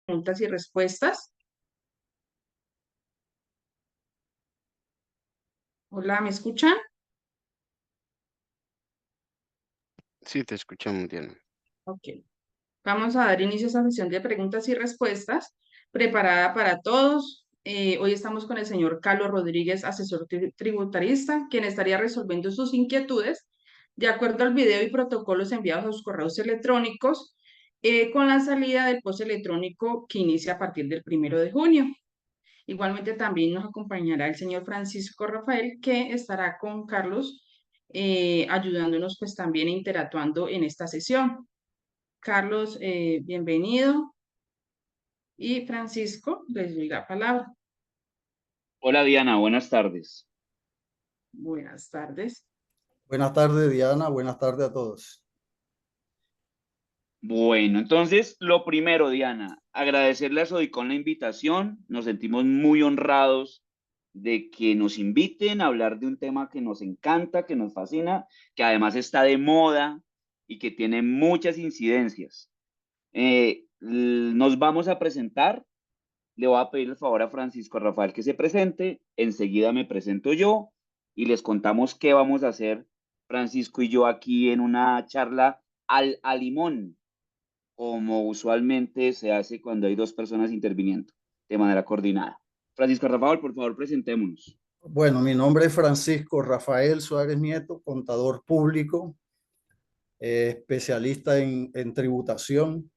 Preguntas y respuestas. Hola, ¿me escuchan? Sí, te escuchamos, Diana. Ok. Vamos a dar inicio a esta sesión de preguntas y respuestas preparada para todos. Hoy estamos con el señor Carlos Rodríguez, asesor tributarista, quien estaría resolviendo sus inquietudes de acuerdo al video y protocolos enviados a sus correos electrónicos con la salida del post electrónico que inicia a partir del 1 de junio. Igualmente también nos acompañará el señor Francisco Rafael, que estará con Carlos ayudándonos pues también e interactuando en esta sesión. Carlos, bienvenido. Y Francisco, les doy la palabra. Hola Diana, buenas tardes. Buenas tardes. Buenas tardes, Diana. Buenas tardes a todos. Bueno, entonces lo primero, Diana, agradecerle a Sodicón la invitación. Nos sentimos muy honrados de que nos inviten a hablar de un tema que nos encanta, que nos fascina, que además está de moda y que tiene muchas incidencias. Nos vamos a presentar. Le voy a pedir el favor a Francisco Rafael que se presente. Enseguida me presento yo y les contamos qué vamos a hacer Francisco y yo aquí en una charla al limón, como usualmente se hace cuando hay dos personas interviniendo de manera coordinada. Francisco Rafael, por favor, presentémonos. Bueno, mi nombre es Francisco Rafael Suárez Nieto, contador público, especialista en tributación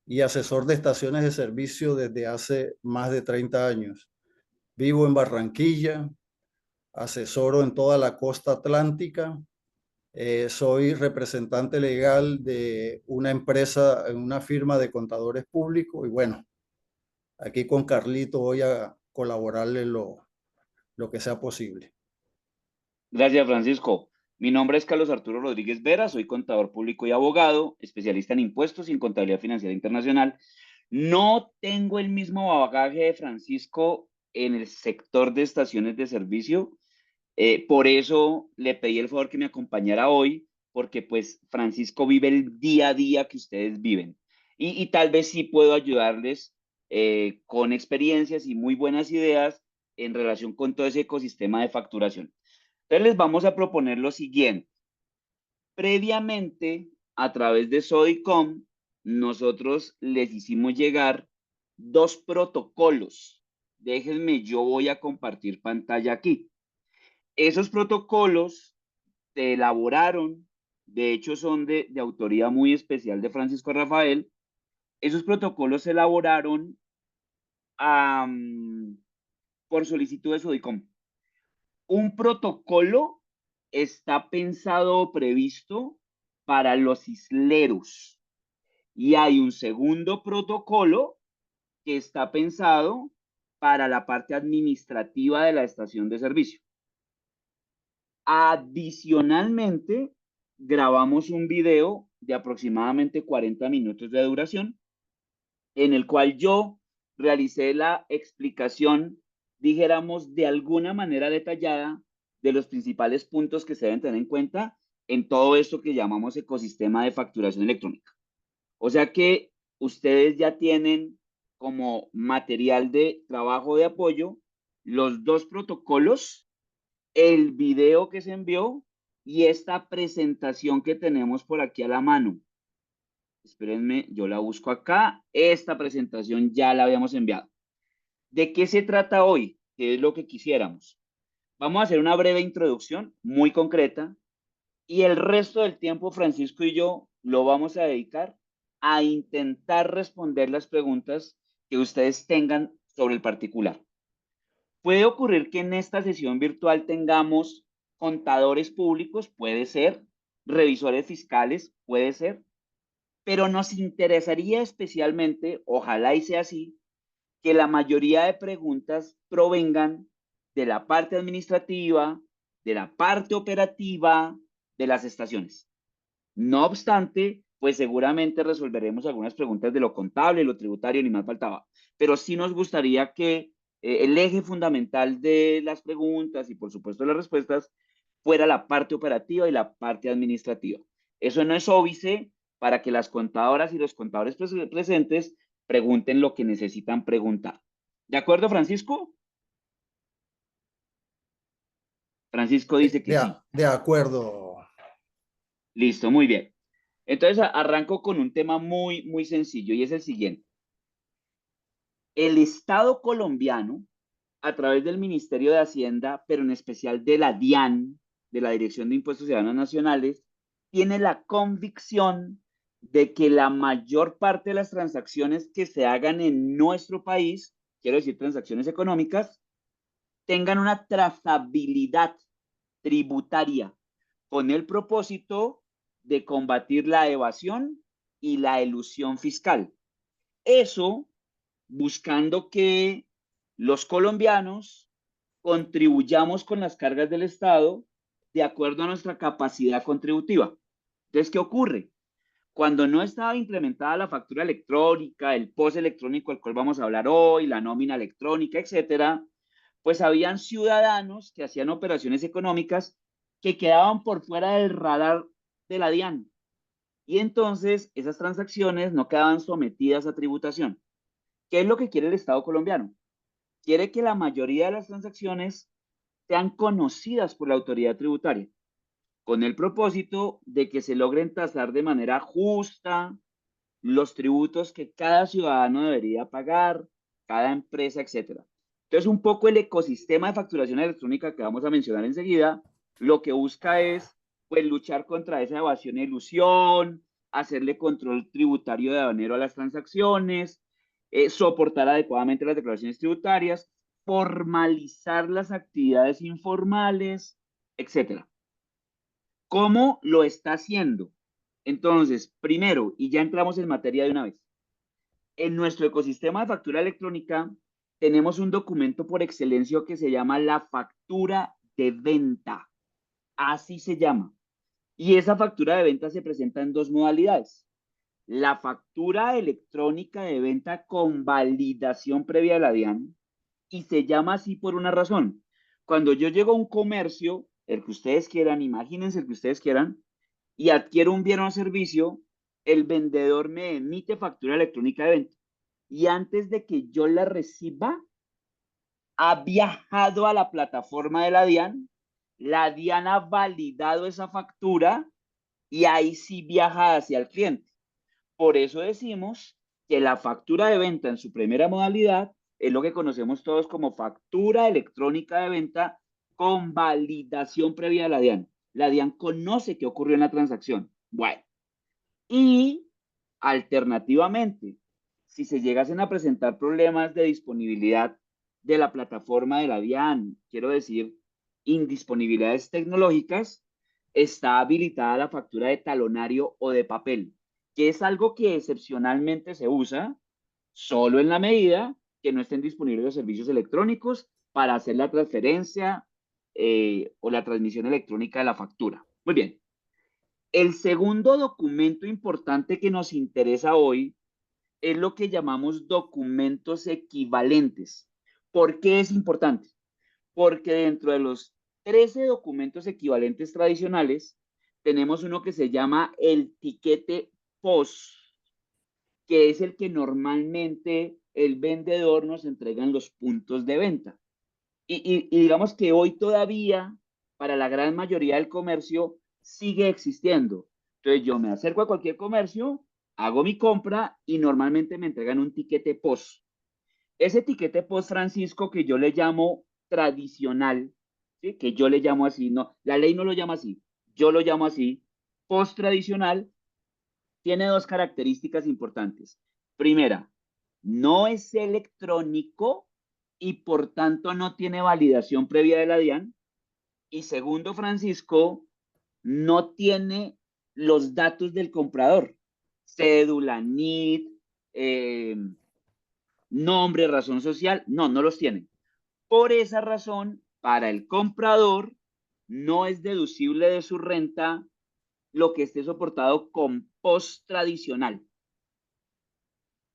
y asesor de estaciones de servicio desde hace más de 30 años. Vivo en Barranquilla, asesoro en toda la costa atlántica. Soy representante legal de una empresa, una firma de contadores públicos y bueno, aquí con Carlito voy a colaborarle lo que sea posible. Gracias, Francisco. Mi nombre es Carlos Arturo Rodríguez Vera, soy contador público y abogado, especialista en impuestos y en contabilidad financiera internacional. No tengo el mismo bagaje de Francisco en el sector de estaciones de servicio. Por eso le pedí el favor que me acompañara hoy, porque pues Francisco vive el día a día que ustedes viven. Y tal vez sí puedo ayudarles con experiencias y muy buenas ideas en relación con todo ese ecosistema de facturación. Entonces les vamos a proponer lo siguiente. Previamente, a través de Sodicom, nosotros les hicimos llegar dos protocolos. Déjenme, yo voy a compartir pantalla aquí. Esos protocolos se elaboraron, de hecho son de autoría muy especial de Francisco Rafael. Esos protocolos se elaboraron por solicitud de Sodicom. Un protocolo está pensado o previsto para los isleros y hay un segundo protocolo que está pensado para la parte administrativa de la estación de servicio. Adicionalmente, grabamos un video de aproximadamente 40 minutos de duración en el cual yo realicé la explicación, dijéramos, de alguna manera detallada de los principales puntos que se deben tener en cuenta en todo esto que llamamos ecosistema de facturación electrónica. O sea que ustedes ya tienen como material de trabajo de apoyo los dos protocolos, el video que se envió y esta presentación que tenemos por aquí a la mano. Espérenme, yo la busco acá. Esta presentación ya la habíamos enviado. ¿De qué se trata hoy? ¿Qué es lo que quisiéramos? Vamos a hacer una breve introducción muy concreta y el resto del tiempo Francisco y yo lo vamos a dedicar a intentar responder las preguntas que ustedes tengan sobre el particular. Puede ocurrir que en esta sesión virtual tengamos contadores públicos, puede ser, revisores fiscales, puede ser, pero nos interesaría especialmente, ojalá y sea así, que la mayoría de preguntas provengan de la parte administrativa, de la parte operativa de las estaciones. No obstante, pues seguramente resolveremos algunas preguntas de lo contable, lo tributario, ni más faltaba, pero sí nos gustaría que el eje fundamental de las preguntas y por supuesto las respuestas fuera la parte operativa y la parte administrativa. Eso no es óbice para que las contadoras y los contadores presentes pregunten lo que necesitan preguntar. ¿De acuerdo, Francisco? Francisco dice que sí. De acuerdo. Listo, muy bien. Entonces arranco con un tema muy sencillo y es el siguiente. El Estado colombiano, a través del Ministerio de Hacienda, pero en especial de la DIAN, de la Dirección de Impuestos Ciudadanos Nacionales, tiene la convicción de que la mayor parte de las transacciones que se hagan en nuestro país, quiero decir transacciones económicas, tengan una trazabilidad tributaria con el propósito de combatir la evasión y la elusión fiscal. Eso buscando que los colombianos contribuyamos con las cargas del Estado de acuerdo a nuestra capacidad contributiva. Entonces, ¿qué ocurre? Cuando no estaba implementada la factura electrónica, el POS electrónico, del cual vamos a hablar hoy, la nómina electrónica, etcétera, pues habían ciudadanos que hacían operaciones económicas que quedaban por fuera del radar de la DIAN. Y entonces esas transacciones no quedaban sometidas a tributación. ¿Qué es lo que quiere el Estado colombiano? Quiere que la mayoría de las transacciones sean conocidas por la autoridad tributaria, con el propósito de que se logren tasar de manera justa los tributos que cada ciudadano debería pagar, cada empresa, etcétera. Entonces, un poco el ecosistema de facturación electrónica que vamos a mencionar enseguida, lo que busca es, pues, luchar contra esa evasión e ilusión, hacerle control tributario de aduanero a las transacciones, soportar adecuadamente las declaraciones tributarias, formalizar las actividades informales, etcétera. ¿Cómo lo está haciendo? Entonces, primero, y ya entramos en materia de una vez, en nuestro ecosistema de factura electrónica tenemos un documento por excelencia que se llama la factura de venta. Así se llama. Y esa factura de venta se presenta en dos modalidades. La factura electrónica de venta con validación previa de la DIAN, y se llama así por una razón. Cuando yo llego a un comercio, el que ustedes quieran, imagínense el que ustedes quieran, y adquiero un bien o servicio, el vendedor me emite factura electrónica de venta. Y antes de que yo la reciba, ha viajado a la plataforma de la DIAN ha validado esa factura y ahí sí viaja hacia el cliente. Por eso decimos que la factura de venta en su primera modalidad es lo que conocemos todos como factura electrónica de venta con validación previa de la DIAN. La DIAN conoce que ocurrió en la transacción. Bueno, y alternativamente, si se llegasen a presentar problemas de disponibilidad de la plataforma de la DIAN, quiero decir, indisponibilidades tecnológicas, está habilitada la factura de talonario o de papel, que es algo que excepcionalmente se usa solo en la medida que no estén disponibles los servicios electrónicos para hacer la transferencia o la transmisión electrónica de la factura. Muy bien. El segundo documento importante que nos interesa hoy es lo que llamamos documentos equivalentes. ¿Por qué es importante? Porque dentro de los 13 documentos equivalentes tradicionales, tenemos uno que se llama el tiquete POS, que es el que normalmente el vendedor nos entrega en los puntos de venta. Y digamos que hoy todavía, para la gran mayoría del comercio, sigue existiendo. Entonces yo me acerco a cualquier comercio, hago mi compra y normalmente me entregan un tiquete POS. Ese tiquete POS, Francisco, que yo le llamo tradicional, ¿sí? Que yo le llamo así, no, la ley no lo llama así, yo lo llamo así, POS tradicional, tiene dos características importantes. Primera, no es electrónico y por tanto no tiene validación previa de la DIAN. Y segundo, Francisco, no tiene los datos del comprador, cédula, NIT, nombre, razón social, no los tiene. Por esa razón, para el comprador, no es deducible de su renta lo que esté soportado con POS tradicional.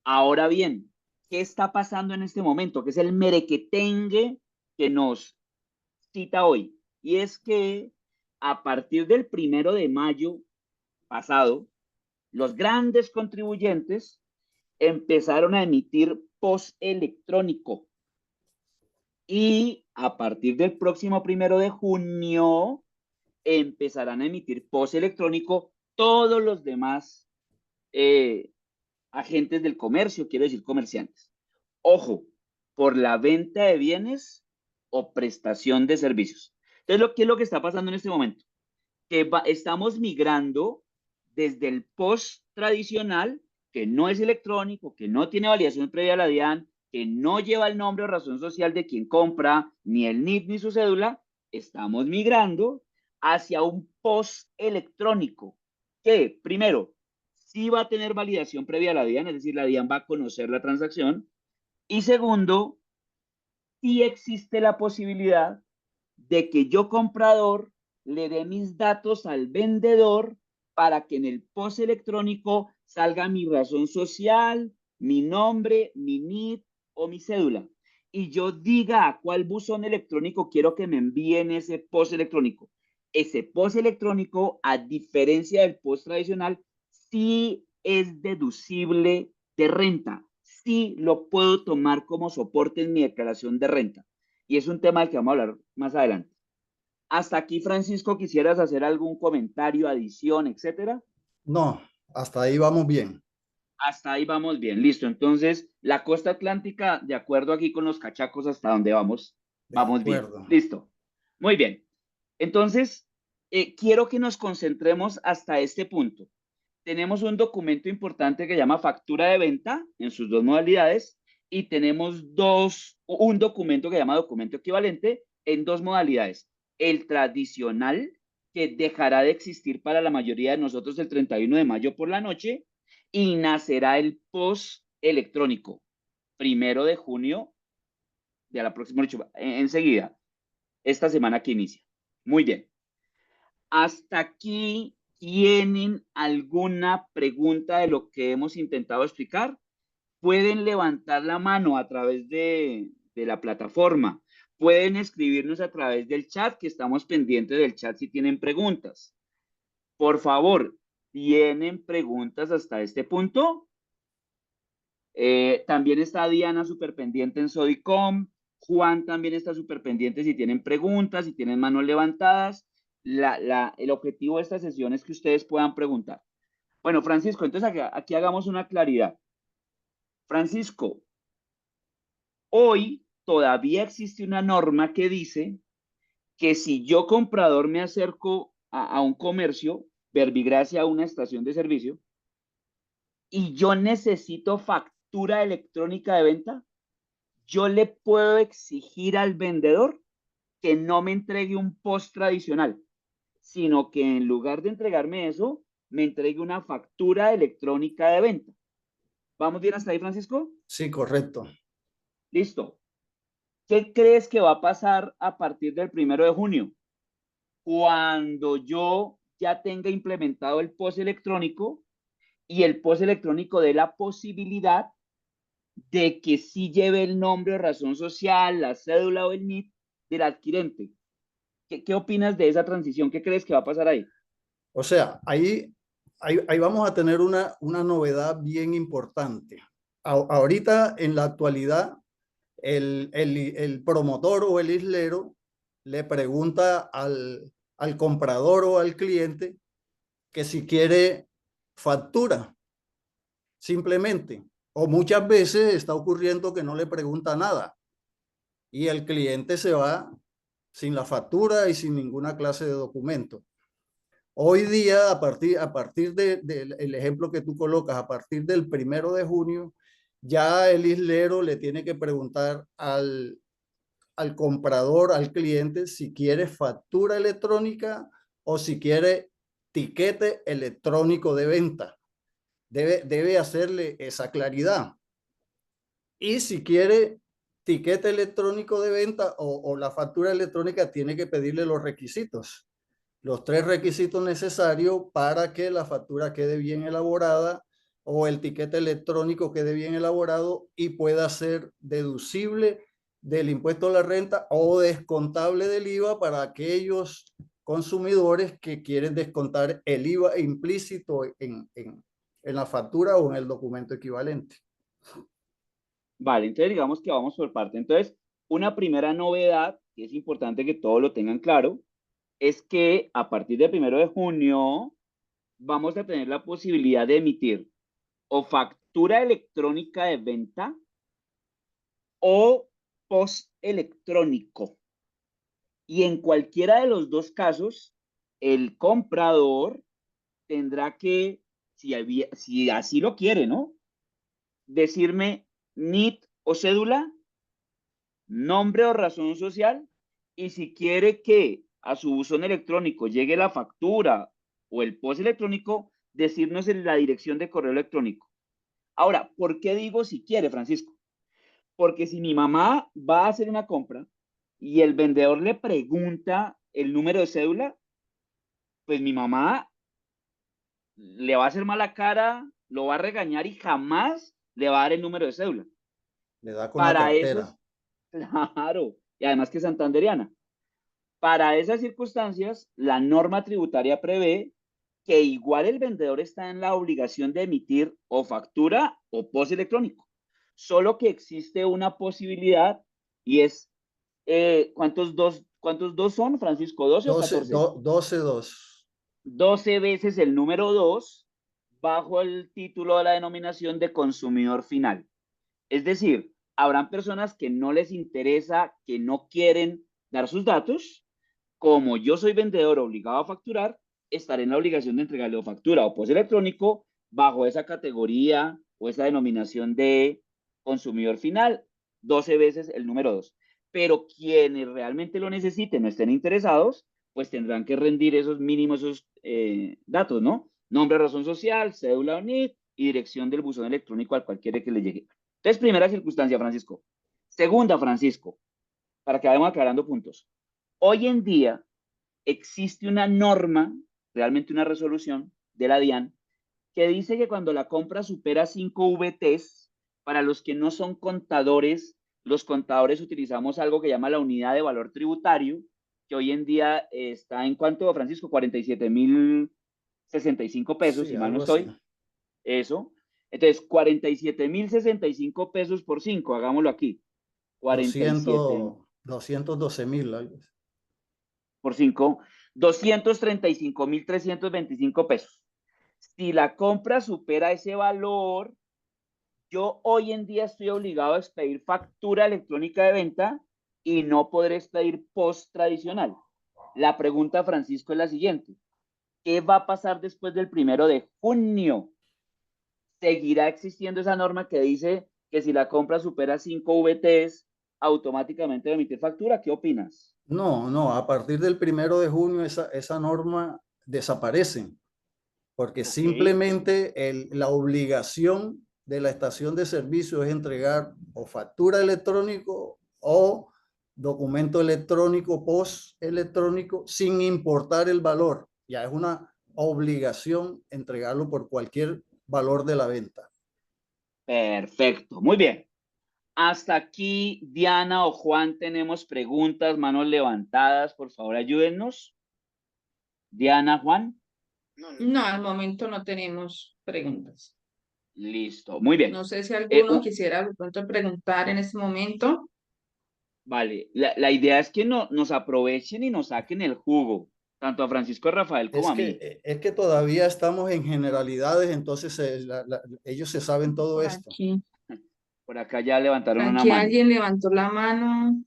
Ahora bien, ¿qué está pasando en este momento? Que es el merequetengue que nos cita hoy. Y es que a partir del 1 de mayo pasado, los grandes contribuyentes empezaron a emitir POS electrónico. Y a partir del próximo 1 de junio empezarán a emitir POS electrónico todos los demás agentes del comercio, quiero decir comerciantes. Ojo, por la venta de bienes o prestación de servicios. Entonces, ¿qué es lo que está pasando en este momento? Que estamos migrando desde el POS tradicional, que no es electrónico, que no tiene validación previa a la DIAN, que no lleva el nombre o razón social de quien compra, ni el NIF ni su cédula, estamos migrando hacia un POS electrónico, que primero, sí va a tener validación previa a la DIAN, es decir, la DIAN va a conocer la transacción, y segundo, sí existe la posibilidad de que yo, comprador, le dé mis datos al vendedor para que en el POS electrónico salga mi razón social, mi nombre, mi NIF o mi cédula. Y yo diga a cuál buzón electrónico quiero que me envíen ese POS electrónico. Ese POS electrónico, a diferencia del POS tradicional, sí es deducible de renta. Sí lo puedo tomar como soporte en mi declaración de renta. Y es un tema del que vamos a hablar más adelante. Hasta aquí, Francisco, ¿quisieras hacer algún comentario, adición, etcétera? No, hasta ahí vamos bien. Hasta ahí vamos bien, listo. Entonces, la costa atlántica, de acuerdo aquí con los cachacos, hasta donde vamos, De vamos bien. acuerdo. Listo. Muy bien. Entonces, quiero que nos concentremos hasta este punto. Tenemos un documento importante que llama factura de venta en sus dos modalidades y tenemos un documento que llama documento equivalente en dos modalidades. El tradicional, que dejará de existir para la mayoría de nosotros el 31 de mayo por la noche, y nacerá el POS electrónico, 1 de junio de la próxima noche, enseguida, esta semana que inicia. Muy bien. Hasta aquí, ¿tienen alguna pregunta de lo que hemos intentado explicar? Pueden levantar la mano a través de la plataforma. Pueden escribirnos a través del chat, que estamos pendientes del chat si tienen preguntas. Por favor, ¿tienen preguntas hasta este punto? También está Diana súper pendiente en Sodicom. Juan también está súper pendiente si tienen preguntas, si tienen manos levantadas. El objetivo de esta sesión es que ustedes puedan preguntar. Bueno, Francisco, entonces aquí hagamos una claridad. Francisco, hoy todavía existe una norma que dice que si yo, comprador, me acerco a un comercio, verbigracia, a una estación de servicio, y yo necesito factura electrónica de venta, yo le puedo exigir al vendedor que no me entregue un POS tradicional, sino que en lugar de entregarme eso, me entregue una factura electrónica de venta. ¿Vamos bien hasta ahí, Francisco? Sí, correcto. Listo. ¿Qué crees que va a pasar a partir del 1 de junio? Cuando yo ya tenga implementado el POS electrónico y el POS electrónico dé la posibilidad de que sí lleve el nombre o razón social, la cédula o el NIF del adquirente. ¿Qué opinas de esa transición? ¿Qué crees que va a pasar ahí? O sea, ahí vamos a tener una novedad bien importante. Ahorita, en la actualidad, el promotor o el islero le pregunta al comprador o al cliente que si quiere factura, simplemente. O muchas veces está ocurriendo que no le pregunta nada y el cliente se va sin la factura y sin ninguna clase de documento. Hoy día, a partir del ejemplo que tú colocas, a partir del 1 de junio, ya el islero le tiene que preguntar al comprador, al cliente, si quiere factura electrónica o si quiere tiquete electrónico de venta. Debe hacerle esa claridad. Y si quiere tiquete electrónico de venta o la factura electrónica, tiene que pedirle los requisitos. Los 3 requisitos necesarios para que la factura quede bien elaborada o el tiquete electrónico quede bien elaborado y pueda ser deducible del impuesto a la renta o descontable del IVA para aquellos consumidores que quieren descontar el IVA implícito en en la factura o en el documento equivalente. Vale, entonces digamos que vamos por parte. Entonces, una primera novedad, que es importante que todos lo tengan claro, es que a partir del 1 de junio vamos a tener la posibilidad de emitir o factura electrónica de venta o post electrónico. Y en cualquiera de los dos casos, el comprador tendrá que, si así lo quiere, ¿no? Decirme NIT o cédula, nombre o razón social, y si quiere que a su buzón electrónico llegue la factura o el post electrónico, decirnos en la dirección de correo electrónico. Ahora, ¿por qué digo si quiere, Francisco? Porque si mi mamá va a hacer una compra y el vendedor le pregunta el número de cédula, pues mi mamá le va a hacer mala cara, lo va a regañar y jamás le va a dar el número de cédula. Le da con la Para eso, cartera. claro, y además que es santanderiana. Para esas circunstancias, la norma tributaria prevé que igual el vendedor está en la obligación de emitir o factura o post electrónico. Solo que existe una posibilidad y es, cuántos dos son, Francisco? ¿12 o 14? 12-2. 12 veces el número 2 bajo el título de la denominación de consumidor final. Es decir, habrán personas que no les interesa, que no quieren dar sus datos. Como yo soy vendedor obligado a facturar, estaré en la obligación de entregarle o factura o post electrónico bajo esa categoría o esa denominación de consumidor final, 12 veces el número 2. Pero quienes realmente lo necesiten o estén interesados, pues tendrán que rendir esos mínimos, esos datos, ¿no? Nombre, razón social, cédula o NIT y dirección del buzón electrónico al cual quiere que le llegue. Entonces, primera circunstancia, Francisco. Segunda, Francisco, para que vayamos aclarando puntos. Hoy en día existe una norma, realmente una resolución de la DIAN, que dice que cuando la compra supera 5 VTs, para los que no son contadores, los contadores utilizamos algo que llama la unidad de valor tributario, que hoy en día está en cuánto, Francisco, 47.065 pesos, Sí, si mal no algo así. estoy. Eso. Entonces, 47.065 pesos por 5, hagámoslo aquí. 47 212.000. por 5, 235.325 pesos. Si la compra supera ese valor, yo hoy en día estoy obligado a expedir factura electrónica de venta y no podré expedir post tradicional. La pregunta, Francisco, es la siguiente. ¿Qué va a pasar después del 1 de junio? ¿Seguirá existiendo esa norma que dice que si la compra supera 5 VTs, automáticamente emitir factura? ¿Qué opinas? No, a partir del 1 de junio esa norma desaparece, porque Ok. simplemente la obligación de la estación de servicio es entregar o factura electrónico o documento electrónico, post electrónico, sin importar el valor. Ya es una obligación entregarlo por cualquier valor de la venta. Perfecto, muy bien. Hasta aquí, Diana o Juan, tenemos preguntas, manos levantadas, por favor, ayúdennos. Diana, Juan, No, al momento no tenemos preguntas. listo, muy bien. No sé si alguno Uh, quisiera de pronto preguntar en este momento. vale, la idea es que nos aprovechen y nos saquen el jugo, tanto a Francisco, a Rafael como a mí. Es que todavía estamos en generalidades, entonces ellos se saben todo Por esto. aquí, Por acá ya levantaron una aquí mano. alguien levantó la mano.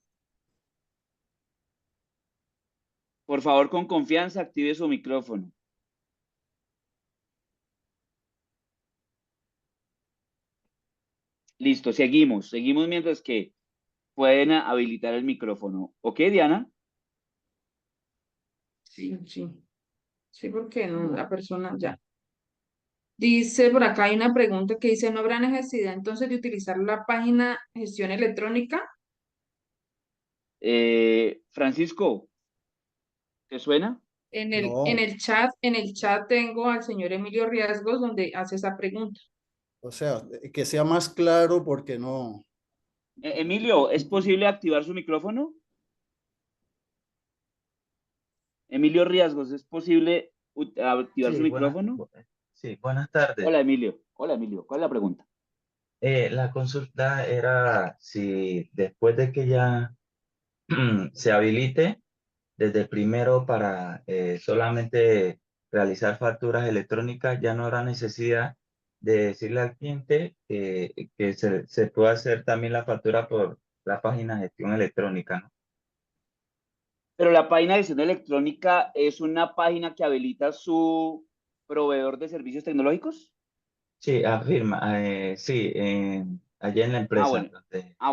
Por favor, con confianza, active su micrófono. Listo, seguimos mientras que pueden habilitar el micrófono. ¿Ok, Diana? Sí, sí. Sí, porque no, la persona ya. Dice, por acá hay una pregunta que dice, ¿no habrá necesidad entonces de utilizar la página gestión electrónica? Francisco, ¿te suena? No, En el chat tengo al señor Emilio Riesgos donde hace esa pregunta. o sea, que sea más claro porque no. Emilio, ¿es posible activar su micrófono? Emilio Riesgos, ¿es posible activar su Sí, micrófono? Sí, buenas tardes. Hola, Emilio. Hola, Emilio. ¿Cuál es la pregunta? La consulta era si después de que ya se habilite, desde primero para solamente realizar facturas electrónicas, ya no habrá necesidad de decirle al cliente que se puede hacer también la factura por la página de gestión electrónica, ¿no? Pero la página de gestión electrónica es una página que habilita su proveedor de servicios tecnológicos. Sí, afirma, sí, allá en la Ah, empresa. bueno.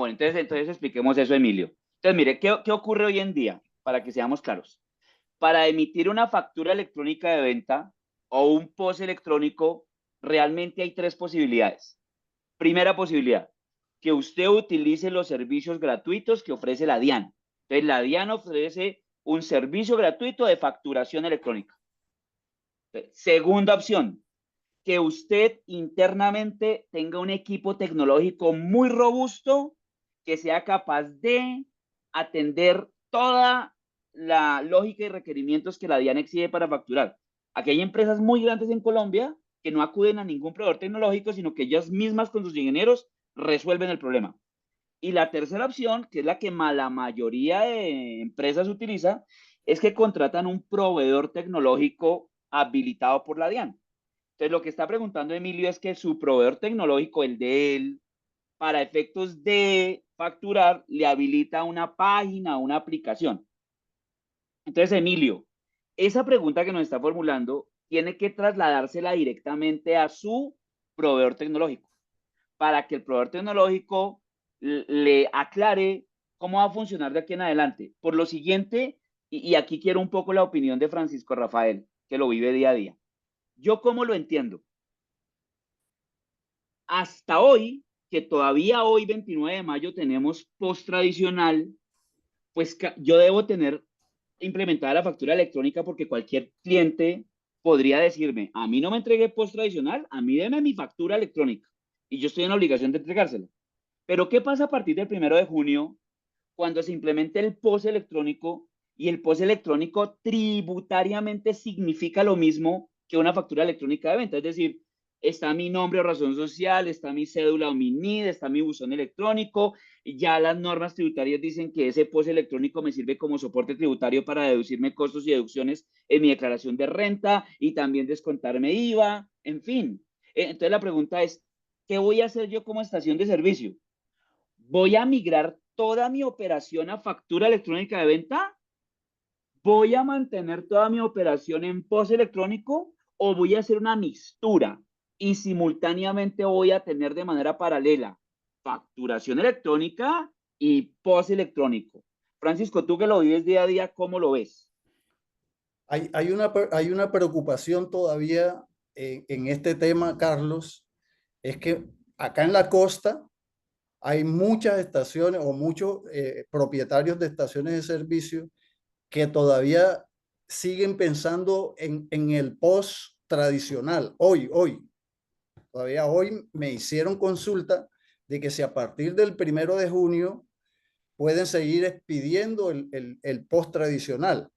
Entonces expliquemos eso, Emilio. Entonces, mire, ¿qué ocurre hoy en día? Para que seamos claros. Para emitir una factura electrónica de venta o un POS electrónico, realmente hay tres posibilidades. Primera posibilidad, que usted utilice los servicios gratuitos que ofrece la DIAN. Entonces, la DIAN ofrece un servicio gratuito de facturación electrónica. Segunda opción, que usted internamente tenga un equipo tecnológico muy robusto que sea capaz de atender toda la lógica y requerimientos que la DIAN exige para facturar. Aquí hay empresas muy grandes en Colombia que no acuden a ningún proveedor tecnológico, sino que ellas mismas con sus ingenieros resuelven el problema. Y la tercera opción, que es la que la mayoría de empresas utiliza, es que contratan un proveedor tecnológico habilitado por la DIAN. Entonces, lo que está preguntando Emilio es que su proveedor tecnológico, el de él, para efectos de facturar, le habilita una página, una aplicación. Entonces, Emilio, esa pregunta que nos está formulando tiene que trasladársela directamente a su proveedor tecnológico para que el proveedor tecnológico le aclare cómo va a funcionar de aquí en adelante. Por lo siguiente, y aquí quiero un poco la opinión de Francisco Rafael, que lo vive día a día. Yo cómo lo entiendo. Hasta hoy, que todavía hoy, 29 de mayo, tenemos post tradicional, pues yo debo tener implementada la factura electrónica porque cualquier cliente podría decirme, a mí no me entregué post tradicional, a mí deme mi factura electrónica y yo estoy en la obligación de entregársela. Pero ¿qué pasa a partir del 1 de junio cuando se implemente el post electrónico y el post electrónico tributariamente significa lo mismo que una factura electrónica de venta? Es decir, está mi nombre o razón social, está mi cédula o mi NID, está mi buzón electrónico, ya las normas tributarias dicen que ese post electrónico me sirve como soporte tributario para deducirme costos y deducciones en mi declaración de renta y también descontarme IVA, en fin. Entonces la pregunta es, ¿qué voy a hacer yo como estación de servicio? ¿Voy a migrar toda mi operación a factura electrónica de venta? ¿Voy a mantener toda mi operación en POS electrónico o voy a hacer una mixtura y simultáneamente voy a tener de manera paralela facturación electrónica y POS electrónico? Francisco, tú que lo vives día a día, ¿cómo lo ves? Hay una preocupación todavía en este tema, Carlos, es que acá en la costa hay muchas estaciones o muchos propietarios de estaciones de servicio que todavía siguen pensando en el post tradicional. Todavía hoy me hicieron consulta de que si a partir del 1 de junio pueden seguir expidiendo el post tradicional.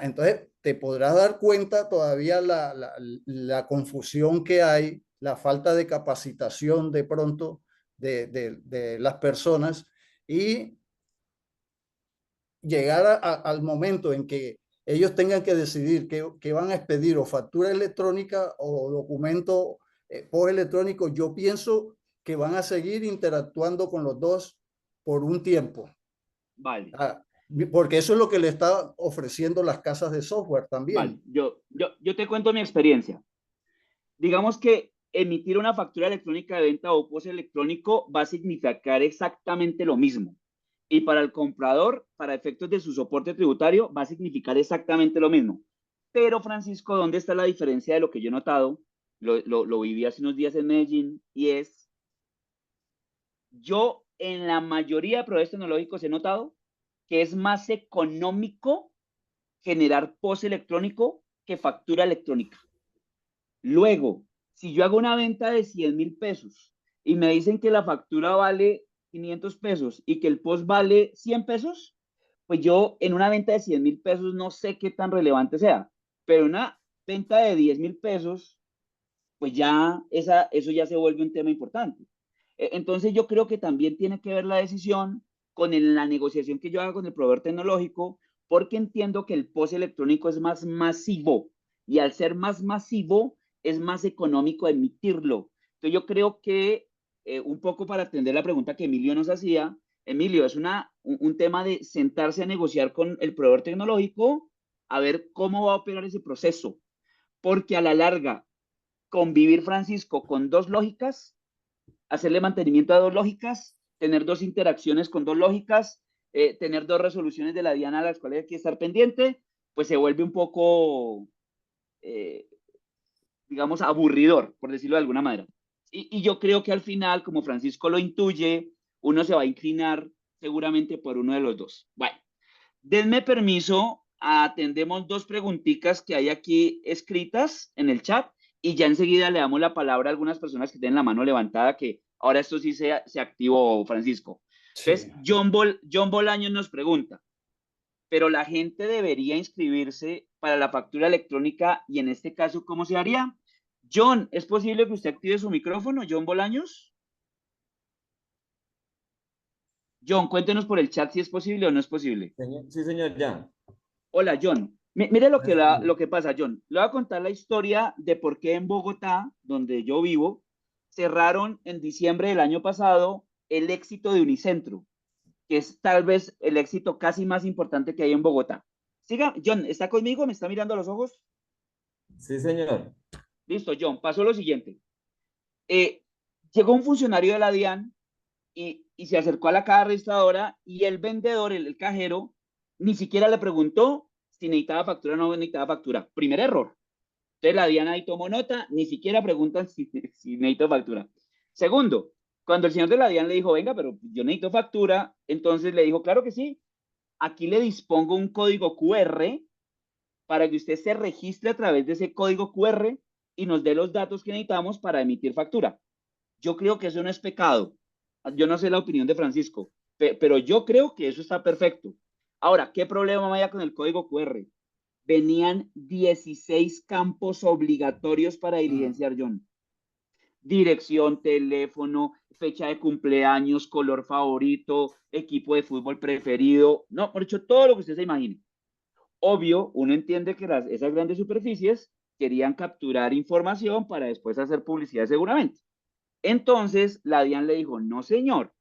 Entonces, te podrás dar cuenta todavía la confusión que hay, la falta de capacitación de pronto de las personas y llegar al momento en que ellos tengan que decidir qué van a expedir, o factura electrónica o documento post electrónico. Yo pienso que van a seguir interactuando con los dos por un tiempo. Vale. Porque eso es lo que le está ofreciendo las casas de software también. Vale, yo te cuento mi experiencia. Digamos que emitir una factura electrónica de venta o POS electrónico va a significar exactamente lo mismo. Y para el comprador, para efectos de su soporte tributario, va a significar exactamente lo mismo. Pero, Francisco, ¿dónde está la diferencia de lo que yo he notado? Lo viví hace unos días en Medellín y es, yo en la mayoría de proveedores tecnológicos he notado que es más económico generar POS electrónico que factura electrónica. Luego, si yo hago una venta de 100.000 pesos y me dicen que la factura vale 500 pesos y que el post vale 100 pesos, pues yo en una venta de 100.000 pesos no sé qué tan relevante sea, pero una venta de 10.000 pesos pues ya eso ya se vuelve un tema importante. Entonces yo creo que también tiene que ver la decisión con la negociación que yo haga con el proveedor tecnológico, porque entiendo que el POS electrónico es más masivo y al ser más masivo es más económico emitirlo. Entonces yo creo que un poco para atender la pregunta que Emilio nos hacía, Emilio, es un tema de sentarse a negociar con el proveedor tecnológico a ver cómo va a operar ese proceso, porque a la larga, convivir, Francisco, con dos lógicas, hacerle mantenimiento a dos lógicas, tener dos interacciones con dos lógicas, tener dos resoluciones de la DIAN a las cuales hay que estar pendiente, pues se vuelve un poco, eh, digamos, aburridor, por decirlo de alguna manera. Y yo creo que al final, como Francisco lo intuye, uno se va a inclinar seguramente por uno de los dos. Bueno, denme permiso, atendemos dos preguntitas que hay aquí escritas en el chat y ya enseguida le damos la palabra a algunas personas que tienen la mano levantada, que ahora esto sí se activó, Francisco. Entonces, Sí. John Bolaños nos pregunta, pero la gente debería inscribirse para la factura electrónica y en este caso, ¿cómo se haría? John, ¿es posible que usted active su micrófono, John Bolaños? John, cuéntenos por el chat si es posible o no es posible. Sí, señor, ya. Hola, John. Mire lo que pasa, John. Le voy a contar la historia de por qué en Bogotá, donde yo vivo, cerraron en diciembre del año pasado el éxito de Unicentro, que es tal vez el éxito casi más importante que hay en Bogotá. Siga, John, ¿está conmigo? ¿Me está mirando a los ojos? Sí, señor. Listo, John. Pasó lo siguiente. Eh, Llegó un funcionario de la DIAN y se acercó a la caja registradora y el vendedor, el cajero, ni siquiera le preguntó si necesitaba factura o no necesitaba factura. Primer error. Entonces la DIAN ahí tomó nota, ni siquiera preguntan si necesito factura. Segundo, cuando el señor de la DIAN le dijo, venga, pero yo necesito factura, entonces le dijo, claro que sí, aquí le dispongo un código QR para que usted se registre a través de ese código QR y nos dé los datos que necesitamos para emitir factura. Yo creo que eso no es pecado. Yo no sé la opinión de Francisco, pero yo creo que eso está perfecto. Ahora, ¿qué problema vaya con el código QR? Venían 16 campos obligatorios para diligenciar, John. Dirección, teléfono, fecha de cumpleaños, color favorito, equipo de fútbol preferido, no, por hecho, todo lo que usted se imagine. Obvio, uno entiende que esas grandes superficies querían capturar información para después hacer publicidad seguramente. Entonces, la DIAN le dijo, no señor,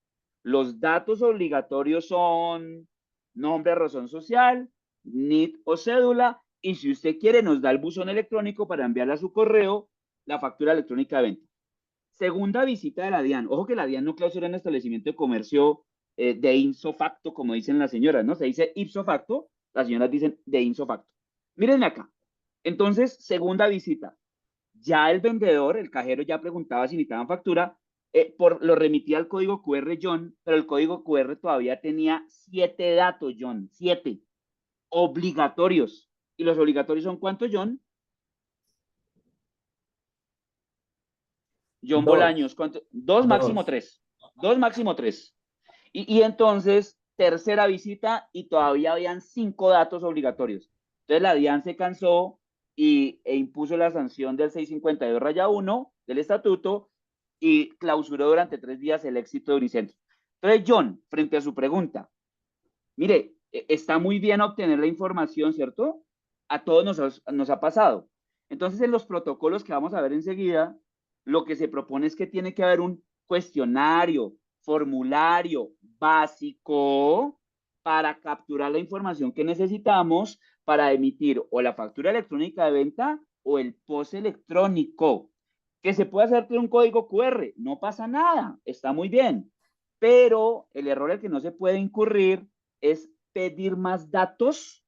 los datos obligatorios son nombre, razón social, NIT o cédula, y si usted quiere nos da el buzón electrónico para enviarle a su correo la factura electrónica de venta. Segunda visita de la DIAN. Ojo que la DIAN no clausura en establecimiento de comercio de ipso facto, como dicen las señoras, ¿no? Se dice ipso facto, las señoras dicen de ipso facto. Mírenme acá. Entonces, segunda visita. Ya el vendedor, el cajero, ya preguntaba si necesitaban factura, lo remitía al código QR, John, pero el código QR todavía tenía 7 datos, John, 7 obligatorios. ¿Y los obligatorios son cuántos, John? John Dos. Bolaños, ¿cuánto? Dos, máximo Dos. tres. Dos, máximo tres. Y entonces, tercera visita y todavía habían 5 datos obligatorios. Entonces la DIAN se cansó e impuso la sanción del 652-1 del estatuto y clausuró durante 3 días el éxito de Unicentro. Entonces, John, frente a su pregunta, mire, está muy bien obtener la información, ¿cierto? A todos nos ha pasado. Entonces, en los protocolos que vamos a ver enseguida, lo que se propone es que tiene que haber un cuestionario, formulario básico para capturar la información que necesitamos para emitir o la factura electrónica de venta o el POS electrónico. Que se puede hacer con un código QR, no pasa nada, está muy bien. Pero el error en el que no se puede incurrir es pedir más datos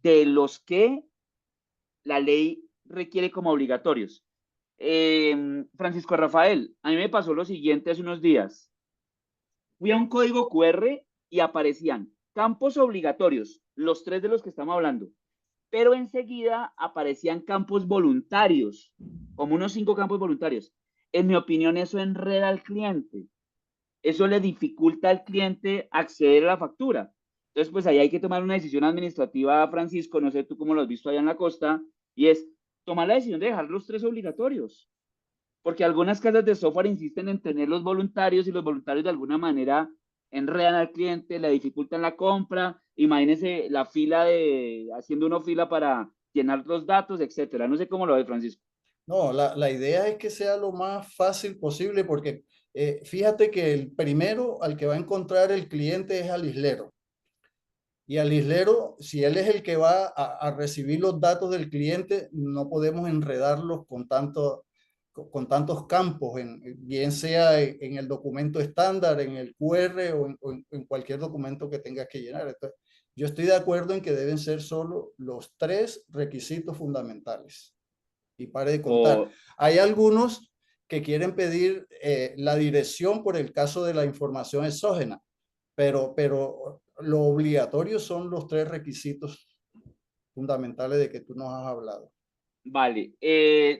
de los que la ley requiere como obligatorios. Francisco Rafael, a mí me pasó lo siguiente hace unos días. Fui a un código QR y aparecían campos obligatorios, los 3 de los que estamos hablando, pero enseguida aparecían campos voluntarios, como unos 5 campos voluntarios. En mi opinión, eso enreda al cliente. Eso le dificulta al cliente acceder a la factura. Entonces, pues ahí hay que tomar una decisión administrativa, Francisco, no sé tú cómo lo has visto allá en la costa, y es tomar la decisión de dejar los 3 obligatorios. porque algunas casas de software insisten en tener los voluntarios y los voluntarios de alguna manera enredan al cliente, le dificultan la compra. Imagínese la fila haciendo una fila para llenar los datos, etcétera. No sé cómo lo ve, Francisco. No, la idea es que sea lo más fácil posible porque fíjate que el primero al que va a encontrar el cliente es al islero. Y al islero, si él es el que va a recibir los datos del cliente, no podemos enredarlos con tantos campos, bien sea en el documento estándar, en el QR o en cualquier documento que tengas que llenar. Entonces, yo estoy de acuerdo en que deben ser solo los 3 requisitos fundamentales. Y pare de contar. O, Hay algunos que quieren pedir la dirección por el caso de la información exógena, pero lo obligatorio son los 3 requisitos fundamentales de que tú nos has hablado. vale.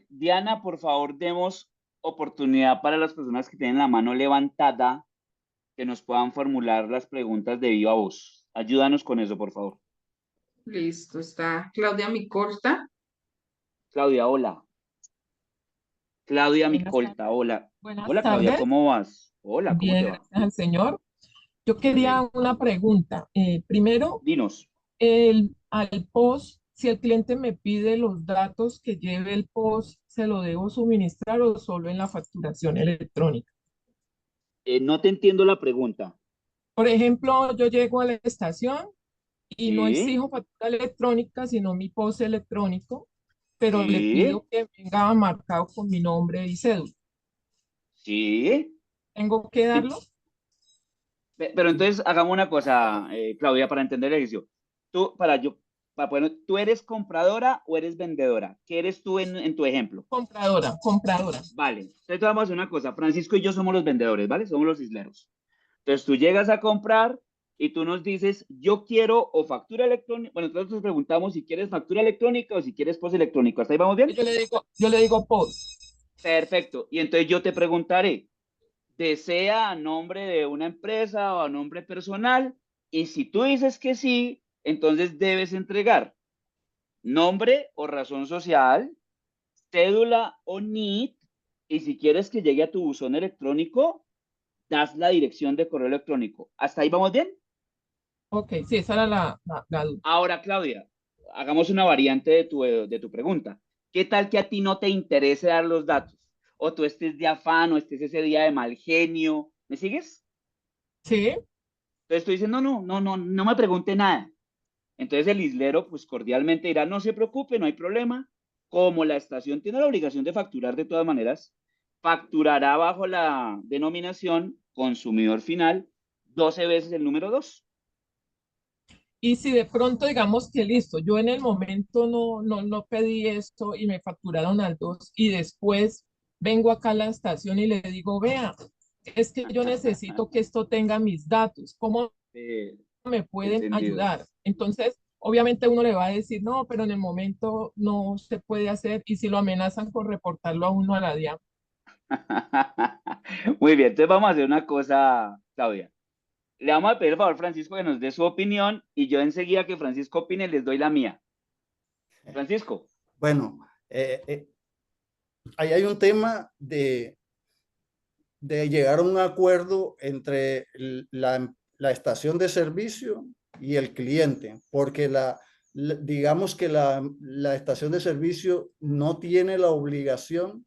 Diana, por favor, demos oportunidad para las personas que tienen la mano levantada que nos puedan formular las preguntas de viva voz. Ayúdanos con eso, por favor. Listo, está Claudia Micorta. Claudia, hola. Claudia Buenas Micolta, tardes. hola. Buenas Hola, Claudia, tardes. ¿cómo vas? Hola, ¿cómo te Bien, va? gracias al Señor. Yo Me quería alegro. una pregunta. Primero, Dinos. al POS, si el cliente me pide los datos que lleve el POS, ¿se lo debo suministrar o solo en la facturación electrónica? No te entiendo la pregunta. Por ejemplo, yo llego a la estación y no Sí, exijo factura electrónica, sino mi POS electrónico, pero le sí, pido que venga marcado con mi nombre y cédula. sí. ¿Tengo que En- darlo? Pero entonces hagamos una cosa, Claudia, para entender el ejercicio. ¿Tú eres compradora o eres vendedora? ¿Qué eres tú en tu ejemplo? Compradora, compradora. Vale. Entonces vamos a hacer una cosa. Francisco y yo somos los vendedores, ¿vale? Somos los isleros. Entonces tú llegas a comprar y tú nos dices, yo quiero o factura electrónica. Bueno, nosotros nos preguntamos si quieres factura electrónica o si quieres post electrónico. ¿Hasta ahí vamos bien? Yo le digo POS. Perfecto. Y entonces yo te preguntaré, ¿desea a nombre de una empresa o a nombre personal? Y si tú dices que sí, entonces debes entregar nombre o razón social, cédula o NIT. Y si quieres que llegue a tu buzón electrónico, das la dirección de correo electrónico. ¿Hasta ahí vamos bien? Ok, sí, esa era la duda. Ahora, Claudia, hagamos una variante de tu pregunta. ¿Qué tal que a ti no te interese dar los datos? O tú estés de afán o estés ese día de mal genio. ¿Me sigues? Sí, Entonces tú dices, no, no, no, no, no me pregunte nada. Entonces el islero, pues cordialmente dirá, no se preocupe, no hay problema. Como la estación tiene la obligación de facturar de todas maneras, facturará bajo la denominación consumidor final 12 veces el número 2. y si de pronto digamos que listo, yo en el momento no pedí esto y me facturaron al 2 y después vengo acá a la estación y le digo, vea, es que yo necesito que esto tenga mis datos, ¿cómo me pueden Entendido. ayudar? Entonces, obviamente uno le va a decir, no, pero en el momento no se puede hacer y si lo amenazan con reportarlo a uno a la DIAN. Muy bien, entonces vamos a hacer una cosa, Claudia. Le vamos a pedir el favor a Francisco que nos dé su opinión y yo enseguida que Francisco opine les doy la mía. Francisco. Bueno, ahí hay un tema de llegar a un acuerdo entre la estación de servicio y el cliente, porque digamos que la estación de servicio no tiene la obligación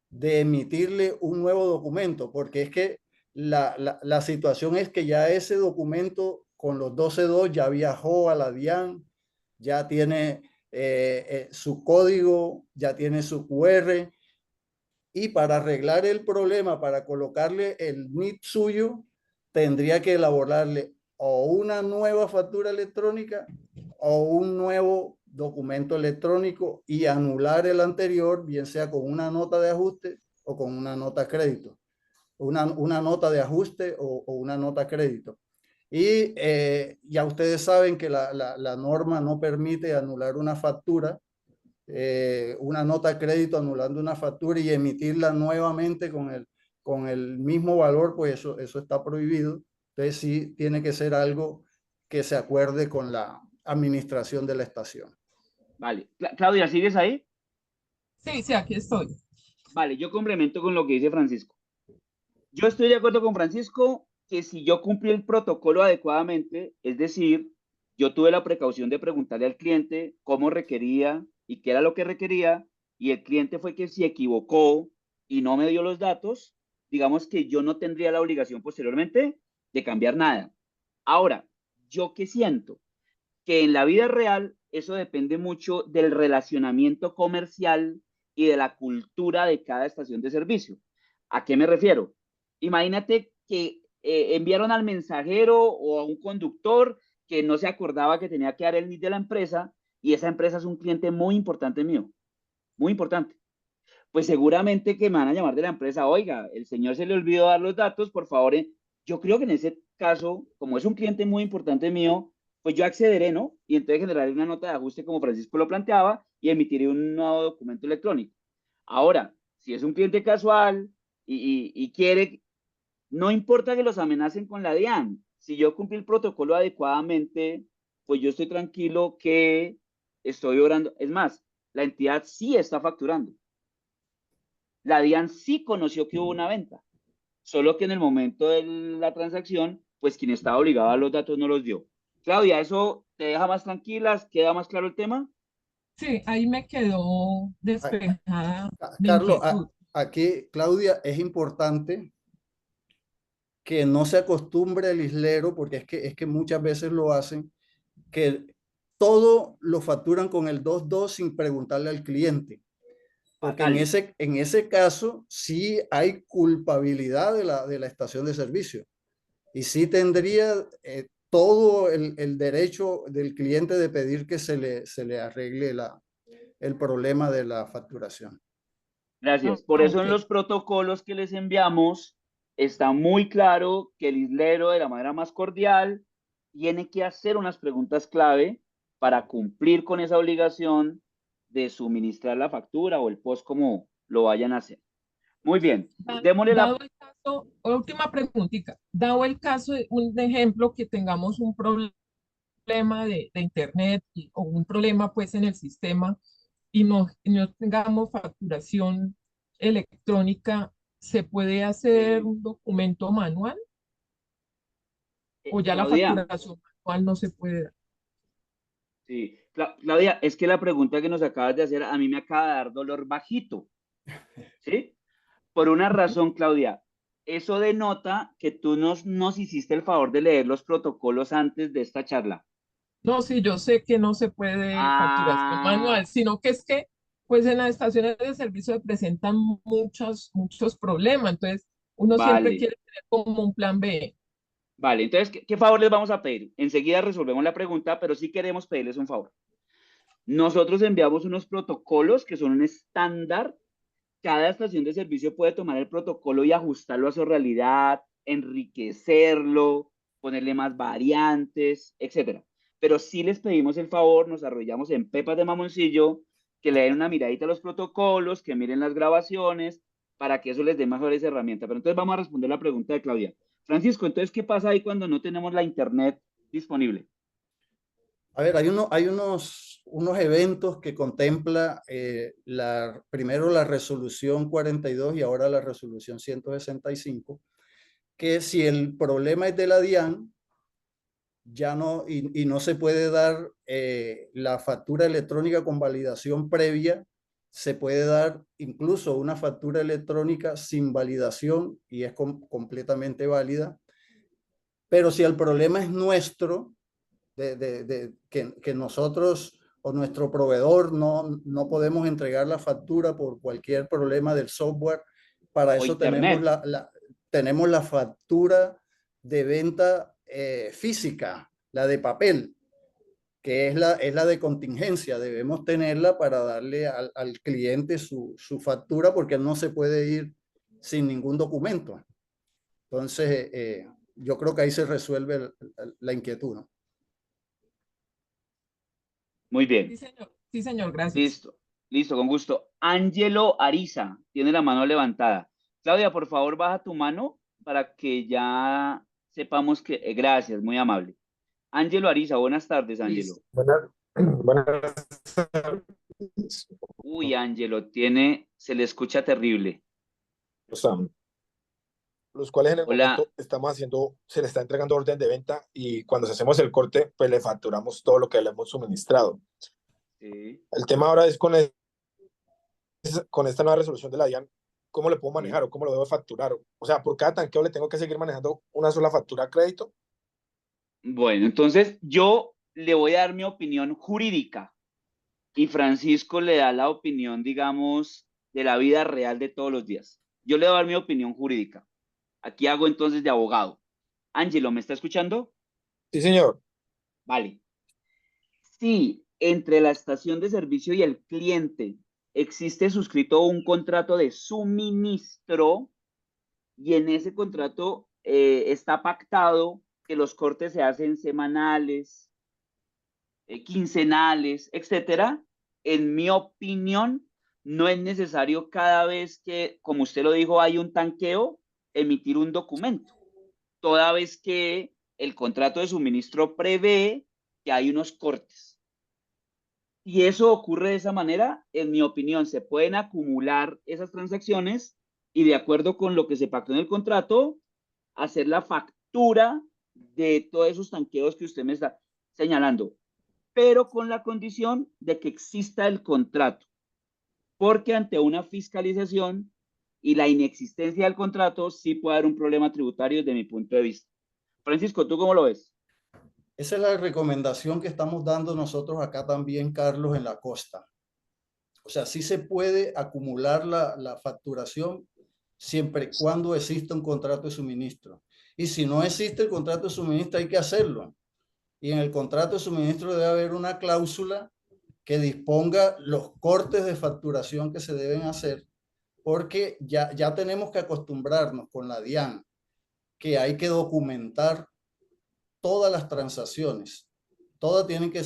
de emitirle un nuevo documento, porque es que la situación es que ya ese documento con los 12.2 ya viajó a la DIAN, ya tiene su código, ya tiene su QR, y para arreglar el problema, para colocarle el NIT suyo, tendría que elaborarle o una nueva factura electrónica o un nuevo documento electrónico y anular el anterior, bien sea con una nota de ajuste o con una nota crédito, una nota de ajuste o una nota crédito. Y ya ustedes saben que la norma no permite anular una factura, una nota de crédito anulando una factura y emitirla nuevamente con el mismo valor, pues eso está prohibido. Entonces sí tiene que ser algo que se acuerde con la administración de la estación. Vale. Claudia, ¿sigues ahí? Sí, sí, aquí estoy. Vale, yo complemento con lo que dice Francisco. Yo estoy de acuerdo con Francisco que si yo cumplí el protocolo adecuadamente, es decir, yo tuve la precaución de preguntarle al cliente cómo requería y qué era lo que requería, y el cliente fue que se equivocó y no me dio los datos, digamos que yo no tendría la obligación posteriormente de cambiar nada. Ahora, ¿yo qué siento? Que en la vida real eso depende mucho del relacionamiento comercial y de la cultura de cada estación de servicio. ¿A qué me refiero? Imagínate que enviaron al mensajero o a un conductor que no se acordaba que tenía que dar el NID de la empresa y esa empresa es un cliente muy importante mío, muy importante. Pues seguramente que me van a llamar de la empresa, oiga, el señor se le olvidó dar los datos, por favor. Yo creo que en ese caso, como es un cliente muy importante mío, pues yo accederé, ¿no? Y entonces generaré una nota de ajuste como Francisco lo planteaba y emitiré un nuevo documento electrónico. Ahora, si es un cliente casual y quiere, no importa que los amenacen con la DIAN, si yo cumplí el protocolo adecuadamente, pues yo estoy tranquilo que estoy orando. Es más, la entidad sí está facturando. La DIAN sí conoció que hubo una venta, solo que en el momento de la transacción, pues quien estaba obligado a los datos no los dio. Claudia, ¿eso te deja más tranquilas? ¿Queda más claro el tema? Sí, ahí me quedó Ah, despejada mi Carlos, inquietud. aquí, Claudia, es importante que no se acostumbre el islero, porque es que muchas veces lo hacen, que todo lo facturan con el 2.2 sin preguntarle al cliente. Porque Fatal. en ese caso sí hay culpabilidad de la estación de servicio y sí tendría todo el derecho del cliente de pedir que se le arregle el problema de la facturación. Ah, Gracias. Por eso ok. en los protocolos que les enviamos está muy claro que el islero de la manera más cordial tiene que hacer unas preguntas clave para cumplir con esa obligación de suministrar la factura o el post como lo vayan a hacer. Muy bien. Démosle Dado la... el caso, última preguntita, dado el caso de un ejemplo que tengamos un problema de internet o un problema pues en el sistema y no tengamos facturación electrónica, ¿se puede hacer un documento manual o ya la Claudia, facturación manual no se puede dar? sí. Claudia, es que la pregunta que nos acabas de hacer a mí me acaba de dar dolor bajito, ¿sí? Por una razón, Claudia, eso denota que tú nos hiciste el favor de leer los protocolos antes de esta charla. No, sí, yo sé que no se puede facturación Ah, manual, sino que es que, pues en las estaciones de servicio se presentan muchos problemas, entonces uno siempre vale, quiere tener como un plan B. vale. Entonces, ¿qué favor les vamos a pedir? Enseguida resolvemos la pregunta, pero sí queremos pedirles un favor. Nosotros enviamos unos protocolos que son un estándar. Cada estación de servicio puede tomar el protocolo y ajustarlo a su realidad, enriquecerlo, ponerle más variantes, etcétera. Pero sí les pedimos el favor, nos arrollamos en pepas de mamoncillo, que le den una miradita a los protocolos, que miren las grabaciones, para que eso les dé mejores herramientas. Pero entonces vamos a responder la pregunta de Claudia. Francisco, entonces, ¿qué pasa ahí cuando no tenemos la internet disponible? A ver, hay unos eventos que contempla primero la resolución 42 y ahora la resolución 165, que si el problema es de la DIAN, ya no, y no se puede dar la factura electrónica con validación previa, se puede dar incluso una factura electrónica sin validación y es completamente válida. Pero si el problema es nuestro, que nosotros o nuestro proveedor no podemos entregar la factura por cualquier problema del software, para O eso internet. tenemos la factura de venta física, la de papel, que es la de contingencia. Debemos tenerla para darle al cliente su factura porque no se puede ir sin ningún documento. Entonces, yo creo que ahí se resuelve la inquietud, ¿no? Muy bien. Sí, señor, gracias. Listo, listo, con gusto. Ángelo Ariza tiene la mano levantada. Claudia, por favor, baja tu mano para que ya sepamos que... gracias, muy amable. Ángelo Ariza, buenas tardes, Ángelo. Listo. Buenas, buenas Uy, Ángelo, se le escucha terrible. Los cuales en el Hola, momento se le está entregando orden de venta y cuando hacemos el corte, pues le facturamos todo lo que le hemos suministrado. sí, El tema ahora es con esta nueva resolución de la DIAN, ¿cómo le puedo manejar sí. o cómo lo debo facturar? O sea, por cada tanqueo le tengo que seguir manejando una sola factura a crédito. Bueno, entonces yo le voy a dar mi opinión jurídica y Francisco le da la opinión, digamos, de la vida real de todos los días. Yo le voy a dar mi opinión jurídica. Aquí hago entonces de abogado. Ángelo, ¿me está escuchando? Sí, señor. Vale. Si entre la estación de servicio y el cliente existe suscrito un contrato de suministro y en ese contrato está pactado que los cortes se hacen semanales, quincenales, etcétera, en mi opinión, no es necesario cada vez que, como usted lo dijo, hay un tanqueo, emitir un documento, toda vez que el contrato de suministro prevé que hay unos cortes. Y eso ocurre de esa manera, en mi opinión, se pueden acumular esas transacciones y de acuerdo con lo que se pactó en el contrato, hacer la factura de todos esos tanqueos que usted me está señalando, pero con la condición de que exista el contrato, porque ante una fiscalización y la inexistencia del contrato sí puede haber un problema tributario desde mi punto de vista. Francisco, ¿tú cómo lo ves? Esa es la recomendación que estamos dando nosotros acá también, Carlos, en la costa. O sea, sí se puede acumular la facturación siempre y cuando exista un contrato de suministro. Y si no existe el contrato de suministro, hay que hacerlo. Y en el contrato de suministro debe haber una cláusula que disponga los cortes de facturación que se deben hacer, porque ya tenemos que acostumbrarnos con la DIAN que hay que documentar todas las transacciones. Todas tienen que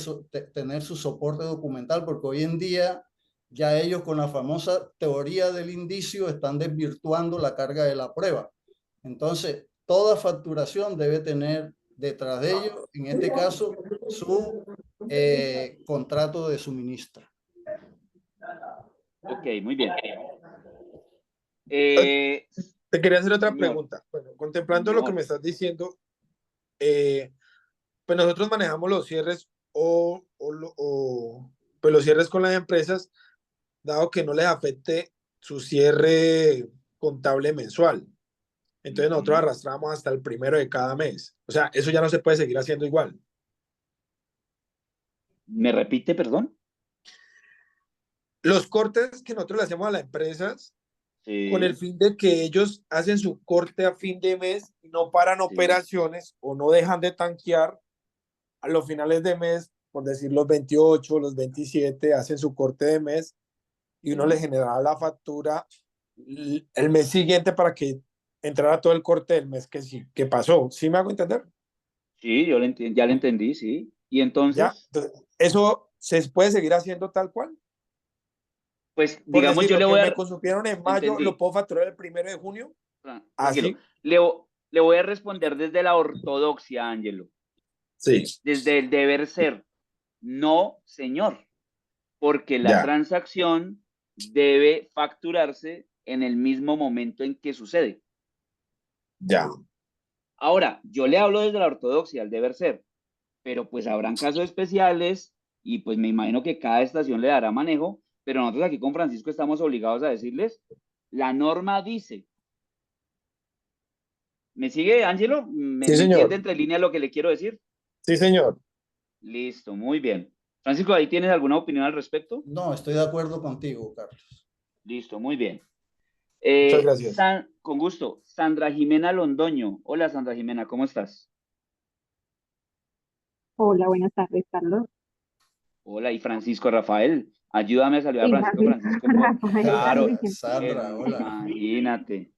tener su soporte documental, porque hoy en día ya ellos con la famosa teoría del indicio están desvirtuando la carga de la prueba. Entonces, toda facturación debe tener detrás de ellos, en este caso, su contrato de suministro. Ok, muy bien. Te quería hacer otra Señor. pregunta. Bueno, contemplando lo que me estás diciendo, pues nosotros manejamos los cierres pues los cierres con las empresas, dado que no les afecte su cierre contable mensual. Entonces nosotros arrastramos hasta el 1 de cada mes. O sea, eso ya no se puede seguir haciendo igual. ¿Me repite, perdón? Los cortes que nosotros le hacemos a las empresas, Sí, con el fin de que ellos hacen su corte a fin de mes, no paran operaciones o no dejan de tanquear a los finales de mes, por decir los 28, los 27, hacen su corte de mes y uno le generará la factura el mes siguiente para que entrara todo el corte del mes que pasó. ¿Sí me hago entender? sí, ya lo entendí, sí. ¿Y ¿Ya? entonces? Entonces, ¿eso se puede seguir haciendo tal cual? Pues Por digamos, decir, yo lo le que voy me a... consumieron en mayo, Entendí. lo puedo facturar el 1 de junio. Tranquilo. Así. Le voy a responder desde la ortodoxia, Ángelo. Sí. Desde el deber ser. No, señor. Porque la Ya. transacción debe facturarse en el mismo momento en que sucede. Ya. Ahora, yo le hablo desde la ortodoxia, el deber ser, pero pues habrán casos especiales y pues me imagino que cada estación le dará manejo, pero nosotros aquí con Francisco estamos obligados a decirles, la norma dice. ¿Me sigue, Ángelo? ¿Me Sí, señor. entiende entre líneas lo que le quiero decir? Sí, señor. Listo, muy bien. Francisco, ¿ahí tienes alguna opinión al respecto? No, estoy de acuerdo contigo, Carlos. Listo, muy bien. Muchas gracias. Con gusto. Sandra Jimena Londoño. Hola, Sandra Jimena, ¿cómo estás? Hola, buenas tardes, Carlos. Hola, y Francisco Rafael. Ayúdame a saludar a Y Francisco. Francisco, Rafael claro, también. Sandra, hola. imagínate.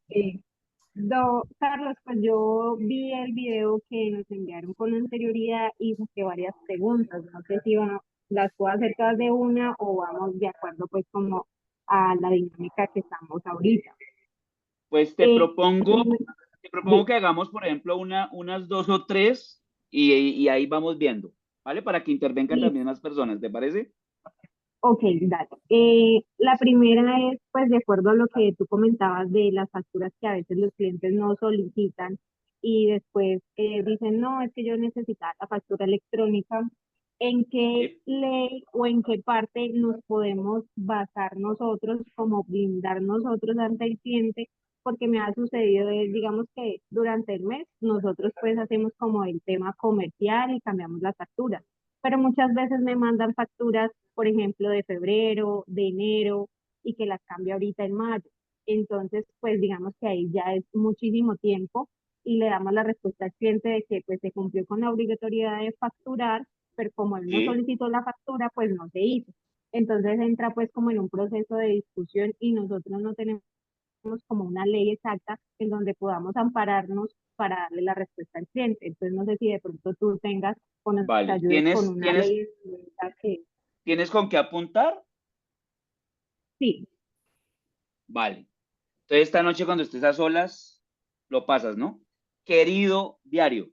Carlos, pues yo vi el video que nos enviaron con anterioridad y saqué varias preguntas. No sé si las puedo hacer todas de una o vamos de acuerdo pues como a la dinámica que estamos ahorita. Pues te propongo que hagamos, por ejemplo, unas 2 o 3 y ahí vamos viendo, ¿vale? Para que intervengan Sí. también más personas, ¿te parece? Ok, dale. La primera es, pues, de acuerdo a lo que tú comentabas de las facturas que a veces los clientes no solicitan y después dicen, no, es que yo necesitaba la factura electrónica. ¿En qué Sí. ley o en qué parte nos podemos basar nosotros, como blindar nosotros ante el cliente? Porque me ha sucedido, digamos que durante el mes nosotros pues hacemos como el tema comercial y cambiamos las facturas, pero muchas veces me mandan facturas, por ejemplo, de febrero, de enero, y que las cambio ahorita en mayo. Entonces, pues digamos que ahí ya es muchísimo tiempo y le damos la respuesta al cliente de que pues se cumplió con la obligatoriedad de facturar, pero como él no Sí. solicitó la factura, pues no se hizo. Entonces entra pues como en un proceso de discusión y nosotros no tenemos como una ley exacta en donde podamos ampararnos para darle la respuesta al cliente. Entonces, no sé si de pronto tú tengas o nos Vale. ayudes con ¿Tienes, una tienes, ley específica que tienes con qué apuntar? sí, Vale. Entonces, esta noche cuando estés a solas, lo pasas, ¿no? Querido diario.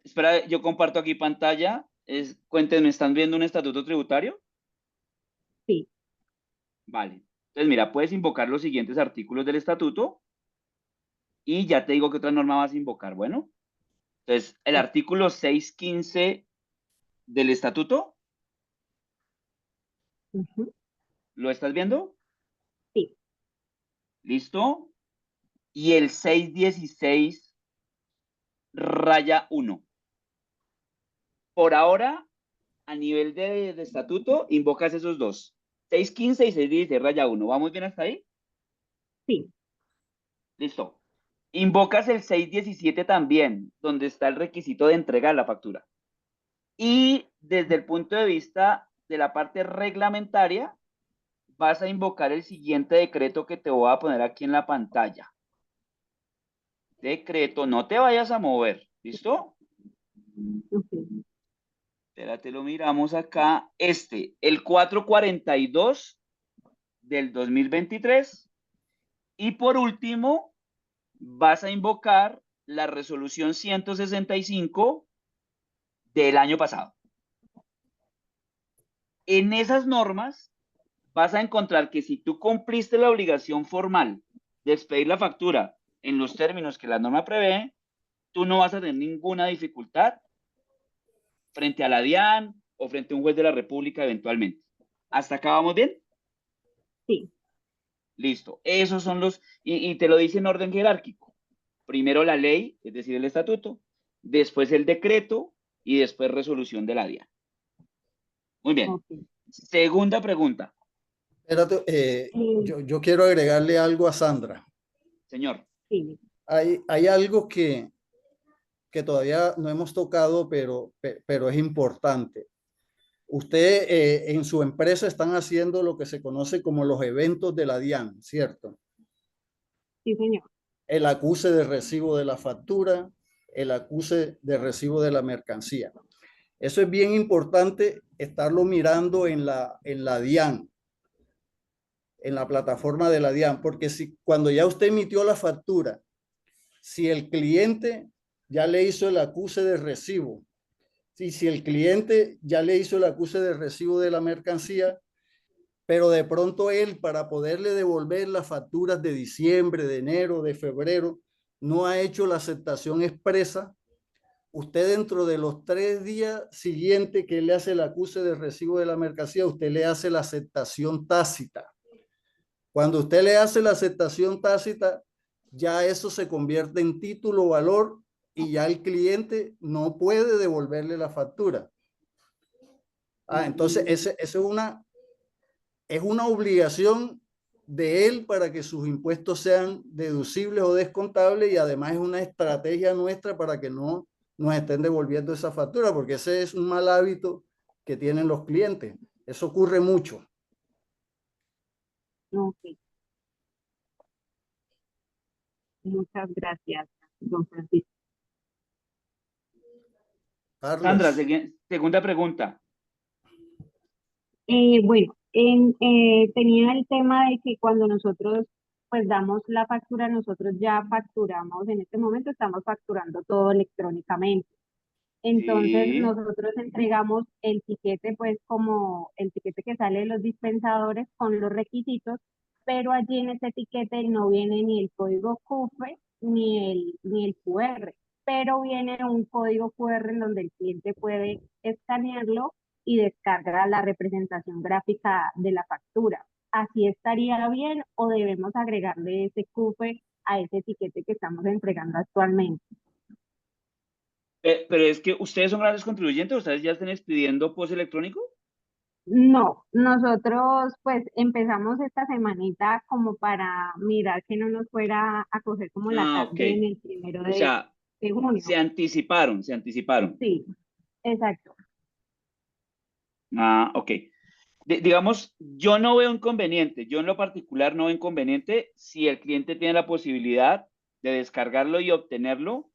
Espera, yo comparto aquí pantalla. Cuéntenme, ¿están viendo un estatuto tributario? sí, Vale. Entonces, mira, puedes invocar los siguientes artículos del estatuto y ya te digo qué otra norma vas a invocar. Bueno, entonces, el sí, artículo 615 del estatuto, ujú, ¿lo estás viendo? sí, ¿Listo? Y el 616 raya 1. Por ahora, a nivel de estatuto, invocas esos dos. 615 y 616 raya 1. ¿Vamos bien hasta ahí? sí, Listo. Invocas el 617 también, donde está el requisito de entregar la factura. Y desde el punto de vista de la parte reglamentaria, vas a invocar el siguiente decreto que te voy a poner aquí en la pantalla. Decreto, no te vayas a mover. ¿Listo? ok, Espérate, lo miramos acá. El 442 del 2023. Y por último, vas a invocar la resolución 165 del año pasado. En esas normas vas a encontrar que si tú cumpliste la obligación formal de expedir la factura en los términos que la norma prevé, tú no vas a tener ninguna dificultad frente a la DIAN o frente a un juez de la República eventualmente. ¿Hasta acá vamos bien? sí, Listo. Esos son y te lo dice en orden jerárquico. Primero la ley, es decir, el estatuto, después el decreto y después resolución de la DIAN. Muy bien. ok. Segunda pregunta, Espérate, Eh, yo quiero agregarle algo a Sandra. señor. sí, Hay algo que todavía no hemos tocado, pero es importante. Usted en su empresa están haciendo lo que se conoce como los eventos de la DIAN, ¿cierto? sí, señor. El acuse de recibo de la factura, el acuse de recibo de la mercancía. Eso es bien importante estarlo mirando en la DIAN, en la plataforma de la DIAN, porque si cuando ya usted emitió la factura, si el cliente ya le hizo el acuse de recibo, si el cliente ya le hizo el acuse de recibo de la mercancía, pero de pronto él, para poderle devolver las facturas de diciembre, de enero, de febrero, no ha hecho la aceptación expresa, usted dentro de los 3 días siguientes que le hace el acuse de recibo de la mercancía, usted le hace la aceptación tácita. Cuando usted le hace la aceptación tácita, ya eso se convierte en título valor y ya el cliente no puede devolverle la factura. Entonces, esa es una obligación de él para que sus impuestos sean deducibles o descontables y además es una estrategia nuestra para que no nos estén devolviendo esa factura, porque ese es un mal hábito que tienen los clientes. Eso ocurre mucho. Ok, muchas gracias, don Francisco. Sandra, Carlos. segunda pregunta. Bueno, tenía el tema de que cuando nosotros pues damos la factura, nosotros ya facturamos, en este momento estamos facturando todo electrónicamente. Entonces Sí. nosotros entregamos el tiquete, pues como el tiquete que sale de los dispensadores con los requisitos, pero allí en ese tiquete no viene ni el código QFE ni el QR, pero viene un código QR en donde el cliente puede escanearlo y descarga la representación gráfica de la factura. ¿Así estaría bien o debemos agregarle ese QFE a ese etiquete que estamos entregando actualmente? Pero es que ustedes son grandes contribuyentes, ustedes ya están expidiendo post electrónico. No, nosotros pues empezamos esta semanita como para mirar que no nos fuera a coger como la Ah, tarde ok. en el primero O sea, de junio. se anticiparon, se anticiparon. Sí, exacto. Ah, ok. Digamos, yo no veo inconveniente, yo en lo particular no veo inconveniente si el cliente tiene la posibilidad de descargarlo y obtenerlo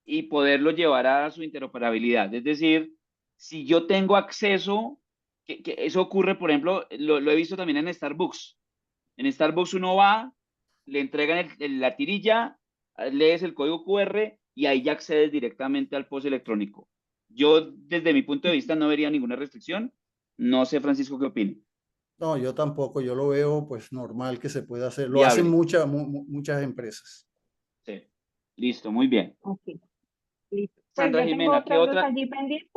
y poderlo llevar a su interoperabilidad. Es decir, si yo tengo acceso, que eso ocurre, por ejemplo, lo he visto también en Starbucks. En Starbucks uno va, le entregan la tirilla, lees el código QR y ahí ya accedes directamente al post electrónico. Yo, desde mi punto de vista, no vería ninguna restricción. No sé, Francisco, qué opina. No, yo tampoco, yo lo veo pues normal que se pueda hacer. Lo hacen Viable. muchas empresas. Sí. Listo, muy bien. Ok, listo. Pues Sandra yo tengo Jimena, ¿qué otras dos otra? allí pendientes.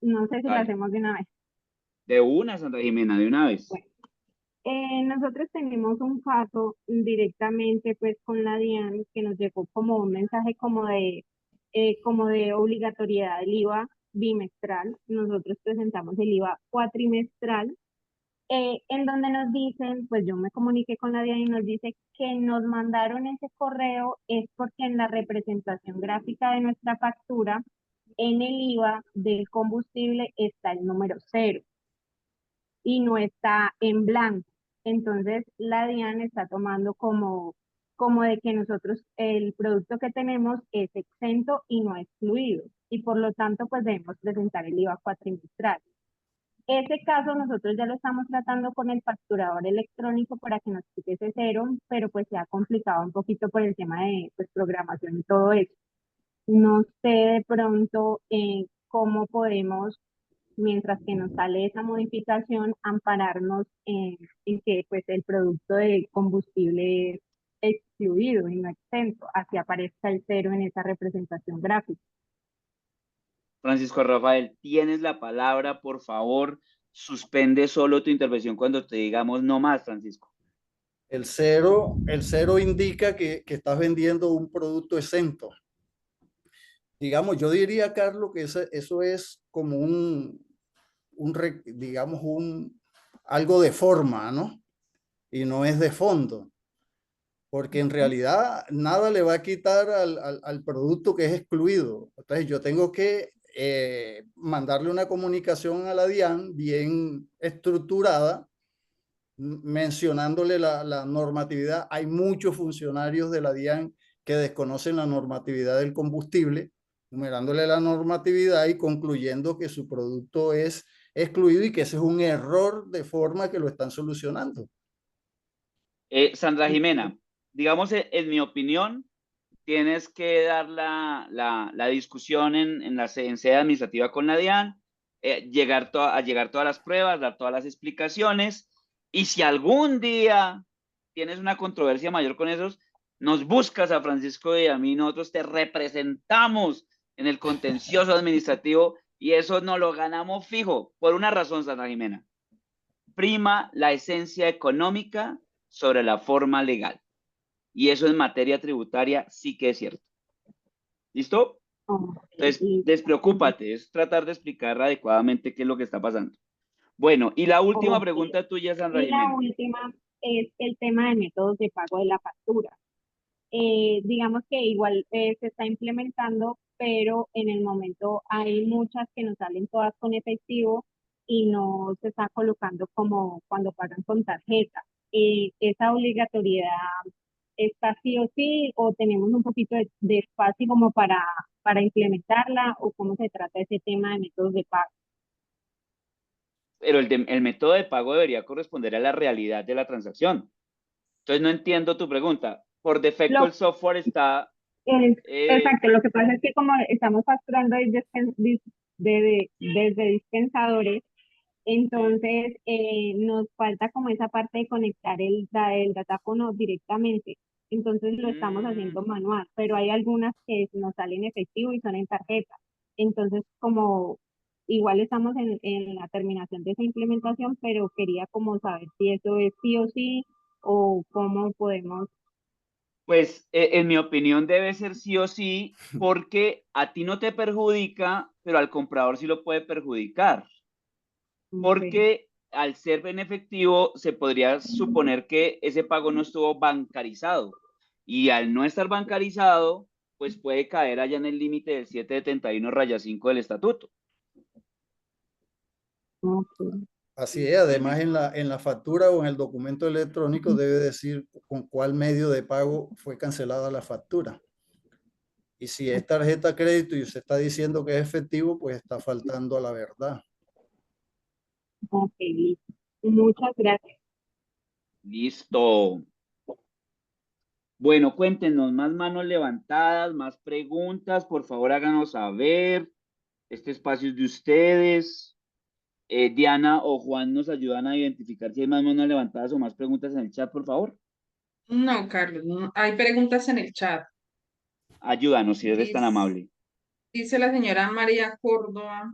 No sé si las Dale. hacemos de una vez. De una, Sandra Jimena, de una vez. Bueno, nosotros tenemos un caso directamente pues con la DIAN que nos llegó como un mensaje como de obligatoriedad del IVA bimestral. Nosotros presentamos el IVA cuatrimestral, en donde nos dicen, pues yo me comuniqué con la DIAN y nos dice que nos mandaron ese correo es porque en la representación gráfica de nuestra factura, en el IVA del combustible está el número 0 y no está en blanco. Entonces, la DIAN está tomando como de que nosotros el producto que tenemos es exento y no excluido. Y por lo tanto, pues debemos presentar el IVA cuatrimestral. Ese caso nosotros ya lo estamos tratando con el facturador electrónico para que nos quite ese 0, pero pues se ha complicado un poquito por el tema de pues, programación y todo eso. No sé de pronto cómo podemos, mientras que nos sale esa modificación, ampararnos en que pues el producto de combustible es excluido y no exento, así aparezca el 0 en esa representación gráfica. Francisco Rafael, tienes la palabra, por favor, suspende solo tu intervención cuando te digamos no más, Francisco. El cero indica que estás vendiendo un producto exento. Digamos, yo diría, Carlos, que eso es como digamos, algo de forma, ¿no? Y no es de fondo, porque en realidad nada le va a quitar al producto que es excluido. Entonces yo tengo que mandarle una comunicación a la DIAN bien estructurada, mencionándole la normatividad. Hay muchos funcionarios de la DIAN que desconocen la normatividad del combustible, numerándole la normatividad y concluyendo que su producto es excluido y que ese es un error de forma que lo están solucionando. Sandra Jimena, digamos, en mi opinión, tienes que dar la discusión en sede administrativa con la DIAN, llegar todas las pruebas, dar todas las explicaciones, y si algún día tienes una controversia mayor con esos, nos buscas a Francisco y a mí, nosotros te representamos en el contencioso administrativo y eso no lo ganamos fijo, por una razón, Sandra Jimena. Prima la esencia económica sobre la forma legal. Y eso en materia tributaria sí que es cierto. ¿Listo? Entonces, despreocúpate, es tratar de explicar adecuadamente qué es lo que está pasando. Bueno, y la última pregunta tuya, Sandra Y la Jimena. última es el tema de métodos de pago de la factura. Digamos que igual se está implementando, pero en el momento hay muchas que nos salen todas con efectivo y no se está colocando como cuando pagan con tarjeta. ¿Esa obligatoriedad está sí o sí o tenemos un poquito de espacio como para implementarla o cómo se trata ese tema de métodos de pago? Pero el método de pago debería corresponder a la realidad de la transacción. Entonces, no entiendo tu pregunta. Por defecto, Lo, el software está Exacto, lo que pasa es que como estamos facturando desde dispensadores, entonces nos falta como esa parte de conectar el datáfono directamente. Entonces lo estamos haciendo manual, pero hay algunas que nos salen efectivo y son en tarjeta. Entonces como igual estamos en la terminación de esa implementación, pero quería como saber si eso es sí o sí o cómo podemos. Pues en mi opinión debe ser sí o sí, porque a ti no te perjudica, pero al comprador sí lo puede perjudicar. Porque al ser en efectivo se podría suponer que ese pago no estuvo bancarizado. Y al no estar bancarizado, pues puede caer allá en el límite del 771-5 del estatuto. Así es, además en la factura o en el documento electrónico debe decir con cuál medio de pago fue cancelada la factura. Y si es tarjeta crédito y usted está diciendo que es efectivo, pues está faltando a la verdad. Ok, listo. Muchas gracias. Listo. Bueno, cuéntenos, más manos levantadas, más preguntas, por favor háganos saber. Este espacio es de ustedes. Diana o Juan nos ayudan a identificar si hay más manos levantadas o más preguntas en el chat, por favor. No, Carlos, hay preguntas en el chat. Ayúdanos si eres tan amable. Dice la señora María Córdoba.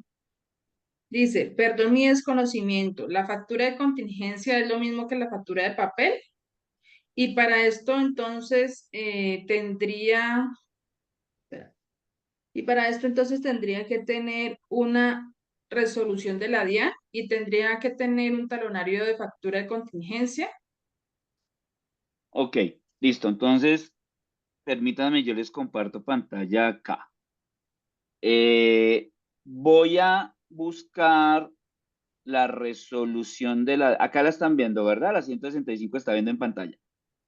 Dice, perdón mi desconocimiento, ¿la factura de contingencia es lo mismo que la factura de papel? Y para esto entonces tendría que tener una resolución de la DIAN y tendría que tener un talonario de factura de contingencia. Ok, listo. Entonces, permítanme, yo les comparto pantalla acá. Voy a buscar la resolución de la... Acá la están viendo, ¿verdad? La 165 está viendo en pantalla.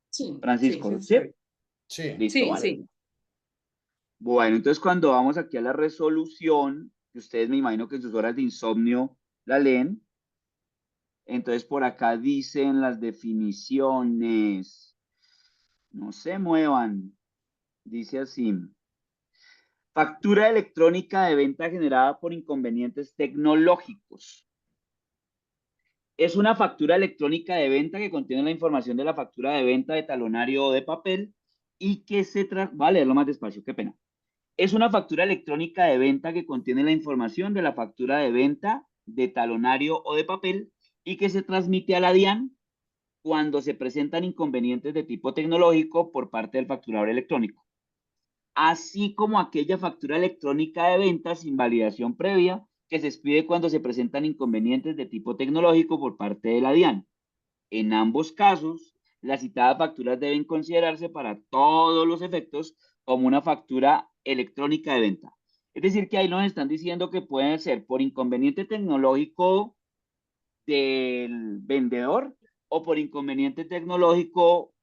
Sí, Francisco, sí, ¿sí? Sí. Listo, sí, vale. sí. Bueno, entonces cuando vamos aquí a la resolución, que ustedes me imagino que en sus horas de insomnio la leen, entonces por acá dicen las definiciones. No se muevan. Dice así. Factura electrónica de venta generada por inconvenientes tecnológicos. Es una factura electrónica de venta que contiene la información de la factura de venta de talonario o de papel y que Voy a leerlo más despacio, qué pena. Es una factura electrónica de venta que contiene la información de la factura de venta de talonario o de papel y que se transmite a la DIAN cuando se presentan inconvenientes de tipo tecnológico por parte del facturador electrónico, así como aquella factura electrónica de venta sin validación previa que se expide cuando se presentan inconvenientes de tipo tecnológico por parte de la DIAN. En ambos casos, las citadas facturas deben considerarse para todos los efectos como una factura electrónica de venta. Es decir, que ahí nos están diciendo que pueden ser por inconveniente tecnológico del vendedor o por inconveniente tecnológico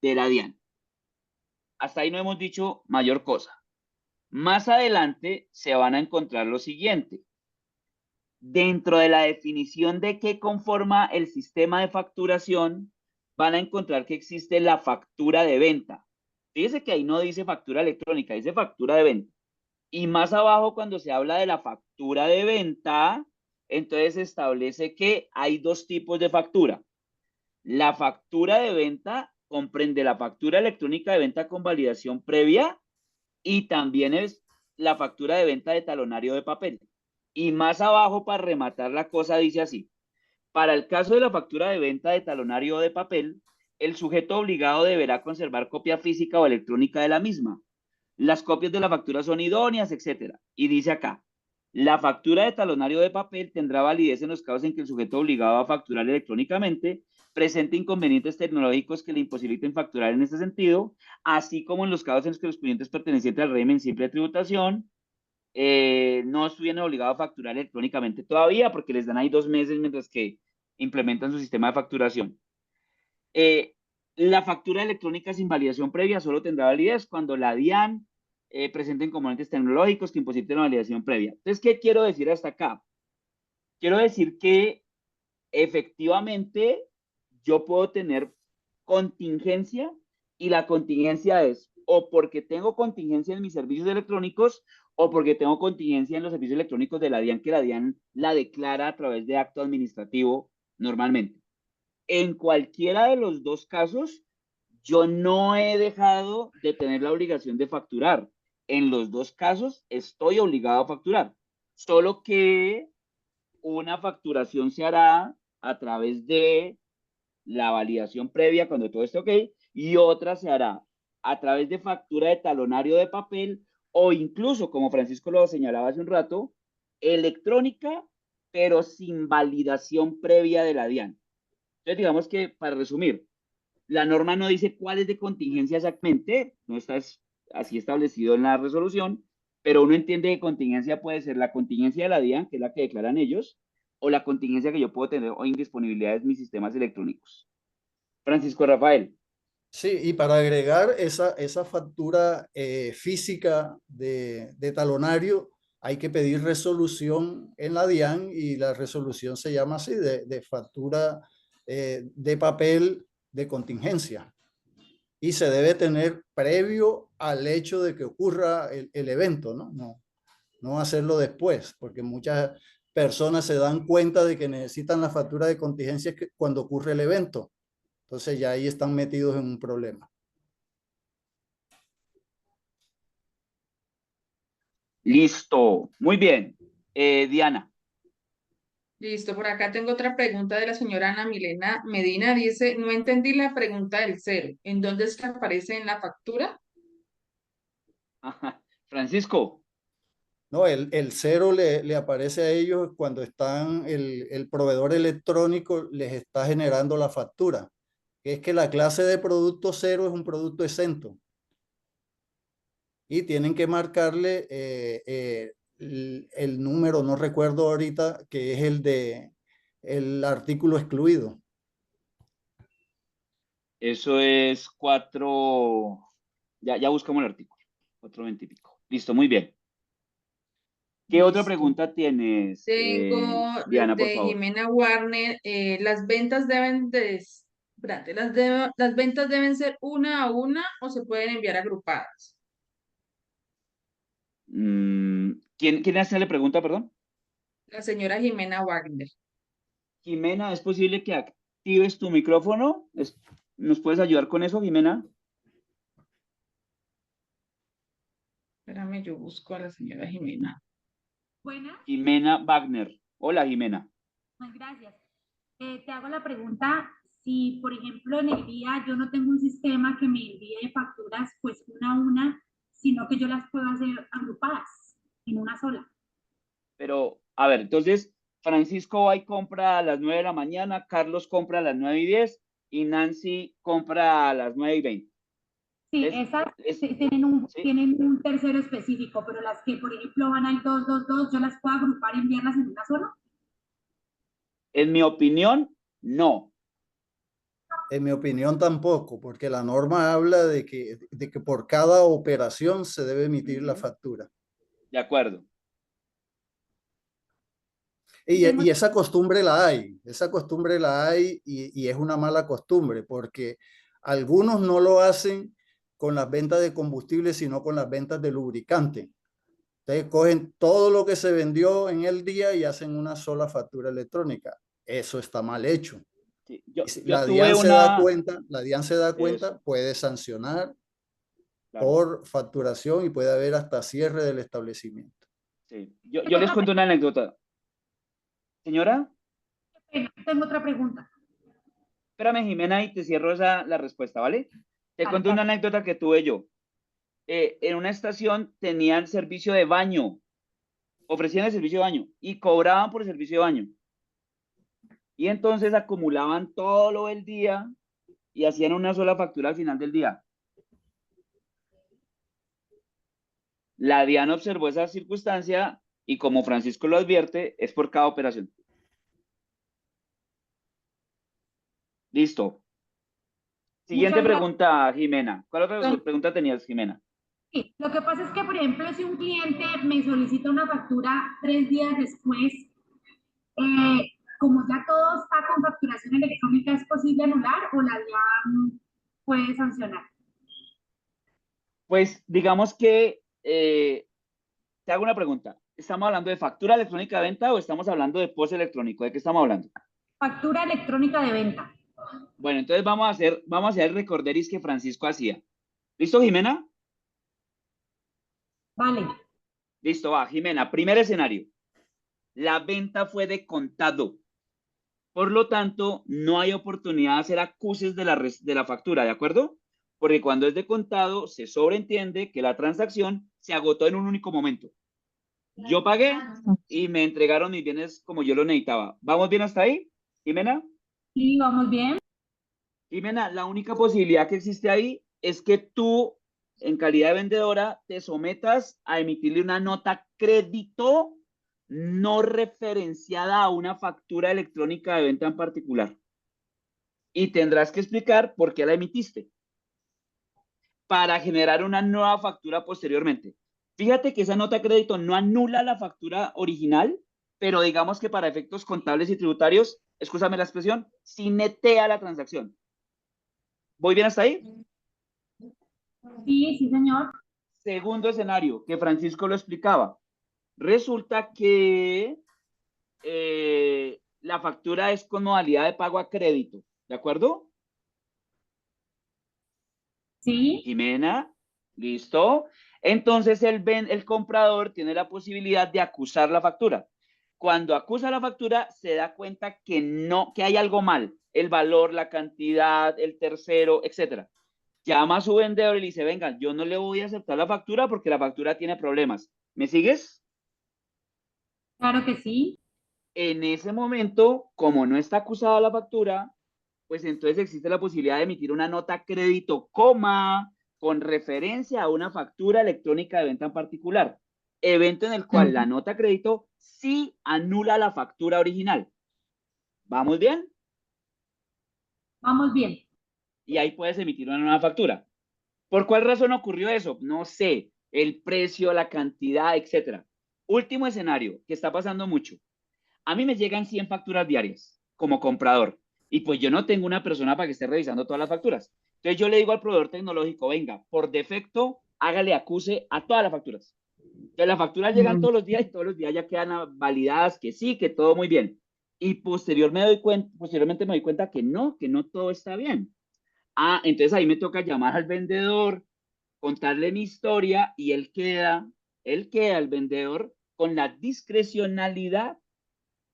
de la DIAN. Hasta ahí no hemos dicho mayor cosa. Más adelante se van a encontrar lo siguiente. Dentro de la definición de qué conforma el sistema de facturación, van a encontrar que existe la factura de venta. Fíjense que ahí no dice factura electrónica, dice factura de venta. Y más abajo, cuando se habla de la factura de venta, entonces se establece que hay dos tipos de factura. La factura de venta comprende la factura electrónica de venta con validación previa y también es la factura de venta de talonario de papel. Y más abajo, para rematar la cosa, dice así. Para el caso de la factura de venta de talonario de papel, el sujeto obligado deberá conservar copia física o electrónica de la misma. Las copias de la factura son idóneas, etc. Y dice acá, la factura de talonario de papel tendrá validez en los casos en que el sujeto obligado a facturar electrónicamente presente inconvenientes tecnológicos que le imposibiliten facturar en este sentido, así como en los casos en los que los clientes pertenecientes al régimen simple de tributación no estuvieran obligados a facturar electrónicamente todavía porque les dan ahí 2 meses mientras que implementan su sistema de facturación. La factura electrónica sin validación previa solo tendrá validez cuando la DIAN presente componentes tecnológicos que imposibiliten la validación previa. Entonces, ¿qué quiero decir hasta acá? Quiero decir que efectivamente yo puedo tener contingencia y la contingencia es o porque tengo contingencia en mis servicios electrónicos o porque tengo contingencia en los servicios electrónicos de la DIAN, que la DIAN la declara a través de acto administrativo normalmente. En cualquiera de los dos casos, yo no he dejado de tener la obligación de facturar. En los dos casos estoy obligado a facturar, solo que una facturación se hará a través de la validación previa cuando todo esté ok, y otra se hará a través de factura de talonario de papel o incluso, como Francisco lo señalaba hace un rato, electrónica, pero sin validación previa de la DIAN. Entonces, digamos que, para resumir, la norma no dice cuál es de contingencia exactamente, no está así establecido en la resolución, pero uno entiende que contingencia puede ser la contingencia de la DIAN, que es la que declaran ellos, o la contingencia que yo puedo tener o indisponibilidad de mis sistemas electrónicos. Francisco Rafael. Sí, y para agregar esa factura física de talonario, hay que pedir resolución en la DIAN y la resolución se llama así, de factura de papel de contingencia. Y se debe tener previo al hecho de que ocurra el evento, ¿no? No hacerlo después, porque muchas personas se dan cuenta de que necesitan la factura de contingencia cuando ocurre el evento. Entonces ya ahí están metidos en un problema. Listo, muy bien. Diana. Listo, por acá tengo otra pregunta de la señora Ana Milena Medina. Dice, no entendí la pregunta del cero. ¿En dónde es que aparece en la factura? Ajá. Francisco. No, el cero le aparece a ellos cuando están, el proveedor electrónico les está generando la factura. Es que la clase de producto cero es un producto exento. Y tienen que marcarle el número, no recuerdo ahorita, que es el artículo excluido. Eso es 4, ya buscamos el artículo, 420 y pico. Listo, muy bien. ¿Qué otra Listo. pregunta tienes, Tengo Diana, por de favor? Jimena Warner. Las ventas deben espérate, las ventas deben ser una a una o se pueden enviar agrupadas. ¿Quién hace la pregunta, perdón? La señora Jimena Wagner. Jimena, ¿es posible que actives tu micrófono? ¿Nos puedes ayudar con eso, Jimena? Espérame, yo busco a la señora Jimena. Buenas, Jimena Wagner. Hola, Jimena. gracias. Te hago la pregunta, si por ejemplo en el día yo no tengo un sistema que me envíe facturas pues una a una, sino que yo las puedo hacer agrupadas en una sola. Pero, a ver, entonces, Francisco va y compra a las 9 de la mañana, Carlos compra a las 9:10 y Nancy compra a las 9:20. Sí, esas tienen un tercero específico, pero las que por ejemplo van al 222, yo las puedo agrupar y enviarlas en una sola. En mi opinión, no. En mi opinión tampoco, porque la norma habla de que por cada operación se debe emitir la factura. De acuerdo. Y esa costumbre la hay, y es una mala costumbre, porque algunos no lo hacen con las ventas de combustible, sino con las ventas de lubricante. Entonces cogen todo lo que se vendió en el día y hacen una sola factura electrónica. Eso está mal hecho. Sí, Si yo la tuve DIAN una... se da cuenta, puede sancionar por facturación y puede haber hasta cierre del establecimiento. Sí. Yo les cuento una anécdota. Señora, Tengo otra pregunta. espérame, Jimena, y te cierro la respuesta, ¿vale? Te cuento una anécdota que tuve yo. En una estación tenían servicio de baño, ofrecían el servicio de baño y cobraban por el servicio de baño. Y entonces acumulaban todo lo del día y hacían una sola factura al final del día. La DIAN observó esa circunstancia y, como Francisco lo advierte, es por cada operación. Listo. Siguiente pregunta, Jimena. ¿Cuál otra pregunta tenías, Jimena? Sí, lo que pasa es que, por ejemplo, si un cliente me solicita una factura 3 días después, como ya todo está con facturación electrónica, ¿es posible anular o la DIAN puede sancionar? Pues digamos que te hago una pregunta. ¿Estamos hablando de factura electrónica de venta o estamos hablando de POS electrónico? ¿De qué estamos hablando? Factura electrónica de venta. Bueno, entonces vamos a hacer el recorderis que Francisco hacía. ¿Listo, Jimena? Vale. Listo, va, Jimena. Primer escenario. La venta fue de contado. Por lo tanto, no hay oportunidad de hacer acuses de la factura, ¿de acuerdo? Porque cuando es de contado, se sobreentiende que la transacción se agotó en un único momento. Yo pagué y me entregaron mis bienes como yo lo necesitaba. ¿Vamos bien hasta ahí, Jimena? Sí, vamos bien. Jimena, la única posibilidad que existe ahí es que tú, en calidad de vendedora, te sometas a emitirle una nota crédito no referenciada a una factura electrónica de venta en particular. Y tendrás que explicar por qué la emitiste para generar una nueva factura posteriormente. Fíjate que esa nota de crédito no anula la factura original, pero digamos que para efectos contables y tributarios, escúchame la expresión, sí netea la transacción. ¿Voy bien hasta ahí? Sí, sí, señor. Segundo escenario, que Francisco lo explicaba. Resulta que la factura es con modalidad de pago a crédito, ¿de acuerdo? Sí. Jimena, ¿listo? Entonces el comprador tiene la posibilidad de acusar la factura. Cuando acusa la factura, se da cuenta que hay algo mal, el valor, la cantidad, el tercero, etcétera. Llama a su vendedor y le dice, venga, yo no le voy a aceptar la factura porque la factura tiene problemas. ¿Me sigues? Claro que sí. En ese momento, como no está acusada la factura, pues entonces existe la posibilidad de emitir una nota crédito, con referencia a una factura electrónica de venta en particular. Evento en el cual la nota crédito sí anula la factura original. ¿Vamos bien? Vamos bien. Y ahí puedes emitir una nueva factura. ¿Por cuál razón ocurrió eso? No sé. El precio, la cantidad, etcétera. Último escenario, que está pasando mucho. A mí me llegan 100 facturas diarias como comprador y pues yo no tengo una persona para que esté revisando todas las facturas. Entonces yo le digo al proveedor tecnológico, venga, por defecto, hágale acuse a todas las facturas. Entonces las facturas llegan todos los días y todos los días ya quedan validadas que sí, que todo muy bien. Y posteriormente me doy cuenta que no todo está bien. Entonces ahí me toca llamar al vendedor, contarle mi historia y él queda, el vendedor, con la discrecionalidad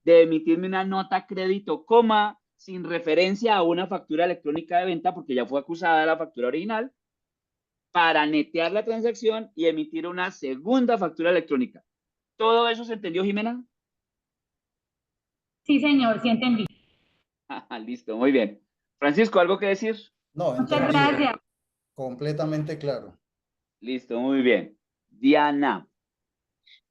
de emitirme una nota crédito, sin referencia a una factura electrónica de venta, porque ya fue acusada de la factura original, para netear la transacción y emitir una segunda factura electrónica. ¿Todo eso se entendió, Jimena? Sí, señor, sí entendí. Listo, muy bien. Francisco, ¿algo que decir? No, Muchas entendido. gracias. Completamente claro. Listo, muy bien. Diana.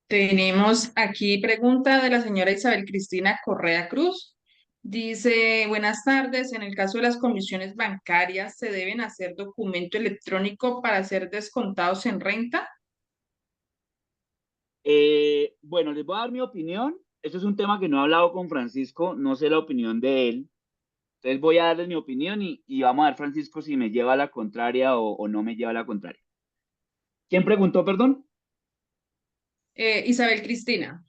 Tenemos aquí pregunta de la señora Isabel Cristina Correa Cruz. Dice, buenas tardes, en el caso de las comisiones bancarias, ¿se deben hacer documento electrónico para ser descontados en renta? Bueno, les voy a dar mi opinión. Esto es un tema que no he hablado con Francisco, no sé la opinión de él. Entonces voy a darles mi opinión y vamos a ver, Francisco, si me lleva a la contraria o no me lleva a la contraria. ¿Quién preguntó, perdón? Isabel Cristina.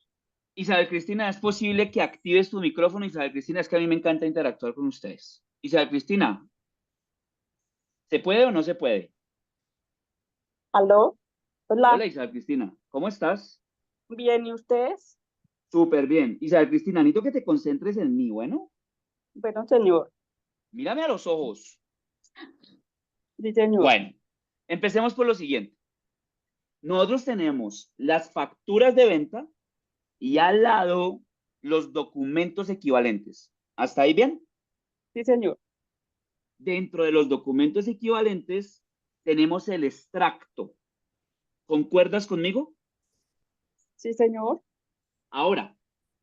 Isabel Cristina, ¿es posible que actives tu micrófono? Isabel Cristina, es que a mí me encanta interactuar con ustedes. Isabel Cristina, ¿se puede o no se puede? ¿Aló? Hola, Hola, Isabel Cristina, ¿cómo estás? bien, ¿y ustedes? Súper bien. Isabel Cristina, necesito que te concentres en mí, ¿bueno? Bueno, señor, Mírame a los ojos. sí, señor. Bueno, empecemos por lo siguiente. Nosotros tenemos las facturas de venta y al lado los documentos equivalentes. ¿Hasta ahí bien? Sí, señor. Dentro de los documentos equivalentes tenemos el extracto. ¿Concuerdas conmigo? Sí, señor. Ahora,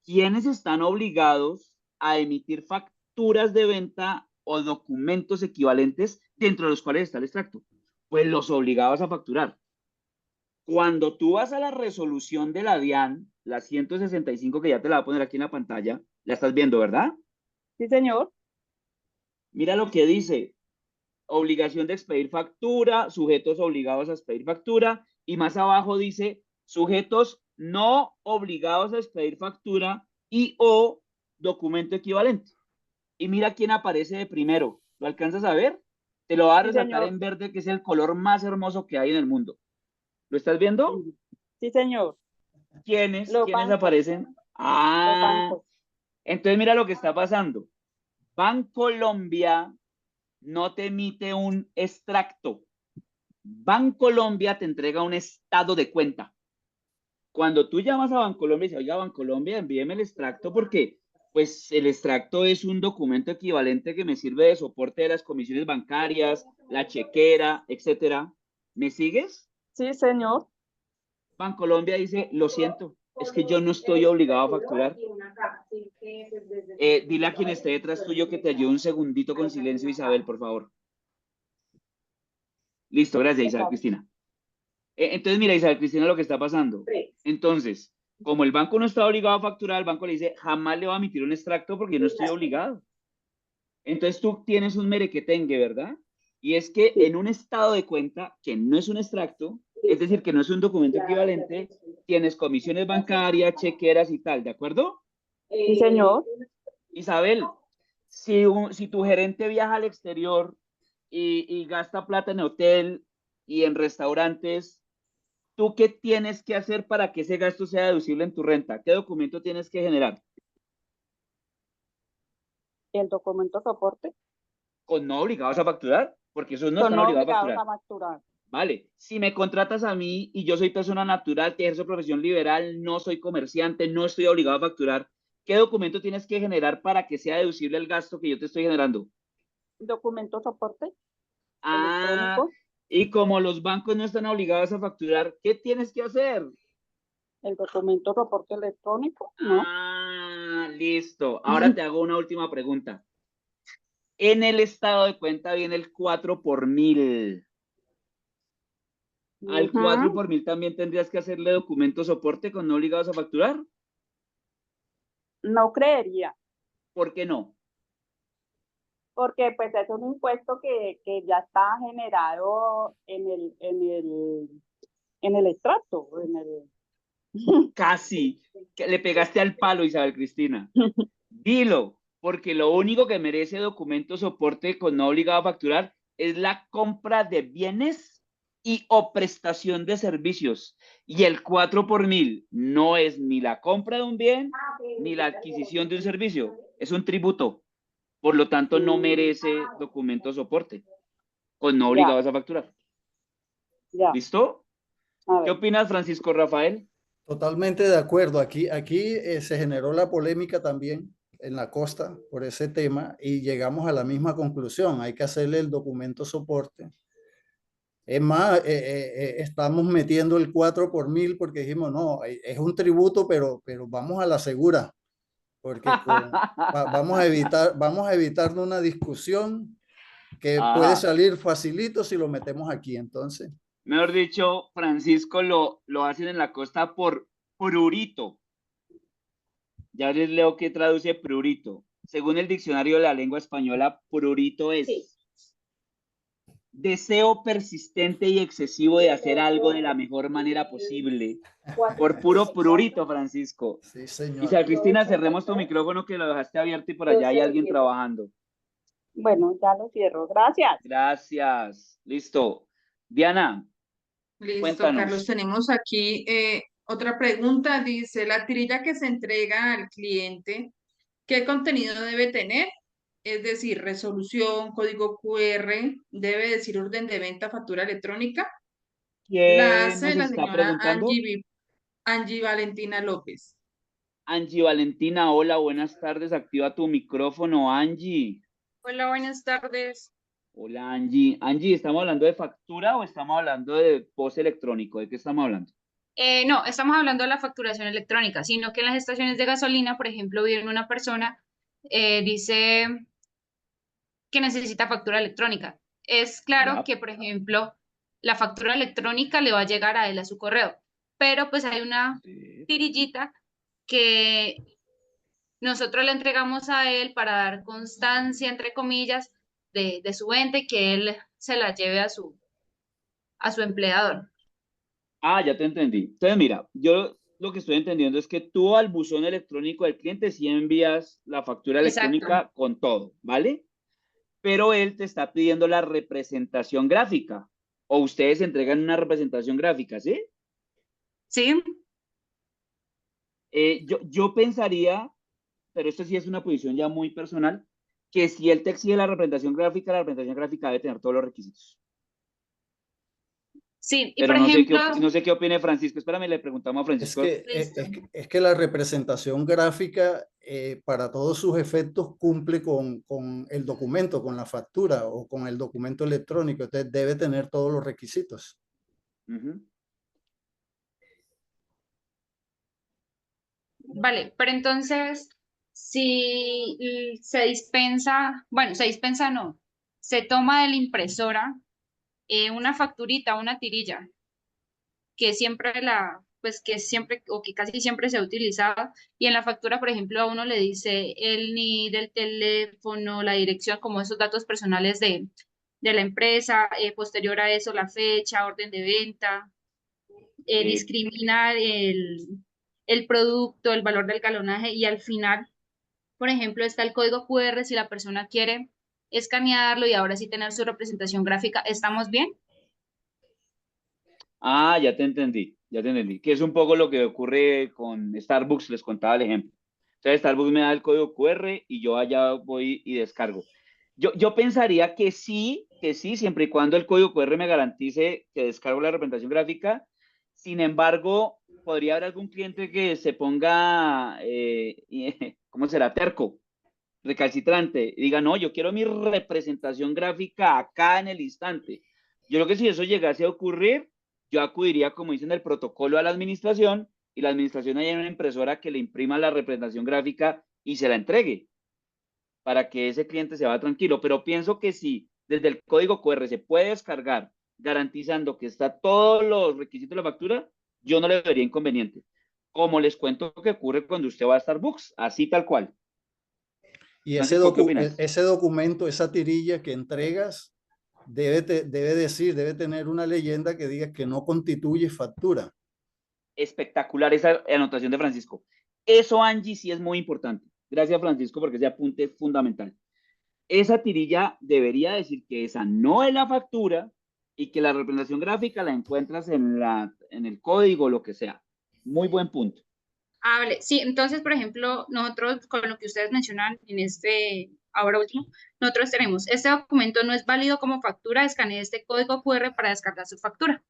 ¿quiénes están obligados a emitir facturas de venta o documentos equivalentes dentro de los cuales está el extracto? Pues los obligados a facturar. Cuando tú vas a la resolución de la DIAN, la 165, que ya te la voy a poner aquí en la pantalla, la estás viendo, ¿verdad? Sí, señor. Mira lo que dice. obligación de expedir factura, sujetos obligados a expedir factura, y más abajo dice sujetos no obligados a expedir factura y o documento equivalente. Y mira quién aparece de primero. ¿Lo alcanzas a ver? Te lo voy a Sí, resaltar señor. en verde, que es el color más hermoso que hay en el mundo. ¿Lo estás viendo? Sí, señor. ¿Quiénes Los bancos. aparecen? Los Ah, bancos. entonces mira lo que está pasando. Bancolombia no te emite un extracto. Bancolombia te entrega un estado de cuenta. Cuando tú llamas a Bancolombia y dices, oiga, Bancolombia, envíeme el extracto porque pues el extracto es un documento equivalente que me sirve de soporte de las comisiones bancarias, la chequera, etcétera. ¿Me sigues? Sí, señor. Bancolombia dice, lo siento, es que yo no estoy obligado a facturar. Dile a quien esté detrás tuyo que te ayude un segundito con silencio, Isabel, por favor. Listo, gracias, Isabel Cristina. Entonces, mira, Isabel Cristina, lo que está pasando. Entonces, como el banco no está obligado a facturar, el banco le dice, jamás le va a emitir un extracto porque yo no estoy obligado. Entonces, tú tienes un merequetengue, ¿verdad? Y es que en un estado de cuenta, que no es un extracto, es decir, que no es un documento equivalente, tienes comisiones bancarias, chequeras y tal, ¿de acuerdo? Sí, señor. Isabel, si tu gerente viaja al exterior y gasta plata en hotel y en restaurantes, ¿tú qué tienes que hacer para que ese gasto sea deducible en tu renta? ¿Qué documento tienes que generar? El documento soporte. Con no obligados a facturar, porque esos no Son están no obligados a obligados facturar. a facturar. Vale, si me contratas a mí y yo soy persona natural, que ejerzo profesión liberal, no soy comerciante, no estoy obligado a facturar, ¿qué documento tienes que generar para que sea deducible el gasto que yo te estoy generando? Documento soporte. Ah, Electrónico. y como los bancos no están obligados a facturar, ¿qué tienes que hacer? El documento soporte electrónico, ¿no? Ah, listo. Ahora te hago una última pregunta. En el estado de cuenta viene el 4 por 1000. Al 4 por 1000 también tendrías que hacerle documento soporte con no obligados a facturar. No creería, ¿Por qué no? porque pues es un impuesto que ya está generado en el extracto, Casi. Que le pegaste al palo, Isabel Cristina. Dilo, porque lo único que merece documento soporte con no obligado a facturar es la compra de bienes y o prestación de servicios. Y el 4 por 1000 no es ni la compra de un bien ni la adquisición de un servicio. Es un tributo. Por lo tanto, no merece documento soporte con no obligados a facturar. Ya. ¿Listo? A ¿Qué ver. opinas, Francisco Rafael? Totalmente de acuerdo. Aquí se generó la polémica también en la costa por ese tema y llegamos a la misma conclusión. Hay que hacerle el documento soporte. Es más, estamos metiendo el 4 por 1000 porque dijimos, no, es un tributo, pero vamos a la segura, porque vamos a evitar una discusión que puede Ajá. salir facilito si lo metemos aquí. Entonces, Mejor dicho, Francisco lo hacen en la costa por prurito. Ya les leo qué traduce prurito. Según el diccionario de la lengua española, prurito es deseo persistente y excesivo de hacer algo de la mejor manera posible. Por puro prurito, Francisco. sí, señor. Isabel Cristina, cerremos tu micrófono que lo dejaste abierto y por allá hay alguien trabajando. Bueno, ya lo cierro. Gracias. Gracias. Listo. Diana, Listo, cuéntanos. Carlos. Tenemos aquí otra pregunta. Dice, la tirilla que se entrega al cliente, ¿qué contenido debe tener? Es decir, resolución, código QR, debe decir orden de venta, factura electrónica. La ¿Quién hace nos la está señora preguntando? Angie Valentina López. Angie Valentina, hola, buenas tardes. Activa tu micrófono, Angie. Hola, buenas tardes. Hola, Angie. Angie, ¿estamos hablando de factura o estamos hablando de post electrónico? ¿De qué estamos hablando? No, estamos hablando de la facturación electrónica, sino que en las estaciones de gasolina, por ejemplo, viene una persona, dice que necesita factura electrónica. Es claro Ya. que, por ejemplo, la factura electrónica le va a llegar a él a su correo, pero pues hay una tirillita que nosotros le entregamos a él para dar constancia, entre comillas, de su ente, que él se la lleve a su empleador. Ah, ya te entendí. Entonces, mira, yo lo que estoy entendiendo es que tú al buzón electrónico del cliente sí envías la factura Exacto. electrónica con todo, ¿vale? Pero él te está pidiendo la representación gráfica. O ustedes entregan una representación gráfica, ¿sí? Sí. Yo pensaría, pero esto sí es una posición ya muy personal, que si él te exige la representación gráfica debe tener todos los requisitos. Sí, y Pero por ejemplo, no sé qué opine Francisco. Espérame, le preguntamos a Francisco. Es que la representación gráfica para todos sus efectos cumple con el documento, con la factura o con el documento electrónico. Entonces debe tener todos los requisitos. vale, pero entonces, si se dispensa, bueno, se dispensa no, se toma de la impresora una facturita, una tirilla, que siempre pues que siempre o que casi siempre se ha utilizado, y en la factura, por ejemplo, a uno le dice el NID del teléfono, la dirección, como esos datos personales de la empresa, posterior a eso la fecha, orden de venta, discrimina el producto, el valor del galonaje, y al final, por ejemplo, está el código QR si la persona quiere escanearlo y ahora sí tener su representación gráfica. ¿Estamos bien? Ah, ya te entendí, que es un poco lo que ocurre con Starbucks, les contaba el ejemplo. Entonces Starbucks me da el código QR y yo allá voy y descargo. Yo pensaría que sí, siempre y cuando el código QR me garantice que descargo la representación gráfica. Sin embargo, podría haber algún cliente que se ponga, ¿cómo será? Terco, recalcitrante, y diga, no, yo quiero mi representación gráfica acá en el instante. Yo creo que si eso llegase a ocurrir, yo acudiría, como dicen el protocolo, a la administración, y la administración haya una impresora que le imprima la representación gráfica y se la entregue, para que ese cliente se vaya tranquilo. Pero pienso que si desde el código QR se puede descargar, garantizando que está todos los requisitos de la factura, yo no le vería inconveniente. Como les cuento que ocurre cuando usted va a Starbucks, así tal cual. Y Francisco, ¿qué opinas? ese documento, esa tirilla que entregas, debe tener una leyenda que diga que no constituye factura. Espectacular esa anotación de Francisco. Eso, Angie, sí es muy importante. Gracias, Francisco, porque ese apunte es fundamental. Esa tirilla debería decir que esa no es la factura y que la representación gráfica la encuentras en el código, lo que sea. Muy buen punto. Vale. Sí, entonces, por ejemplo, nosotros con lo que ustedes mencionan en ahora último, nosotros tenemos, este documento no es válido como factura, escanee este código QR para descargar su factura.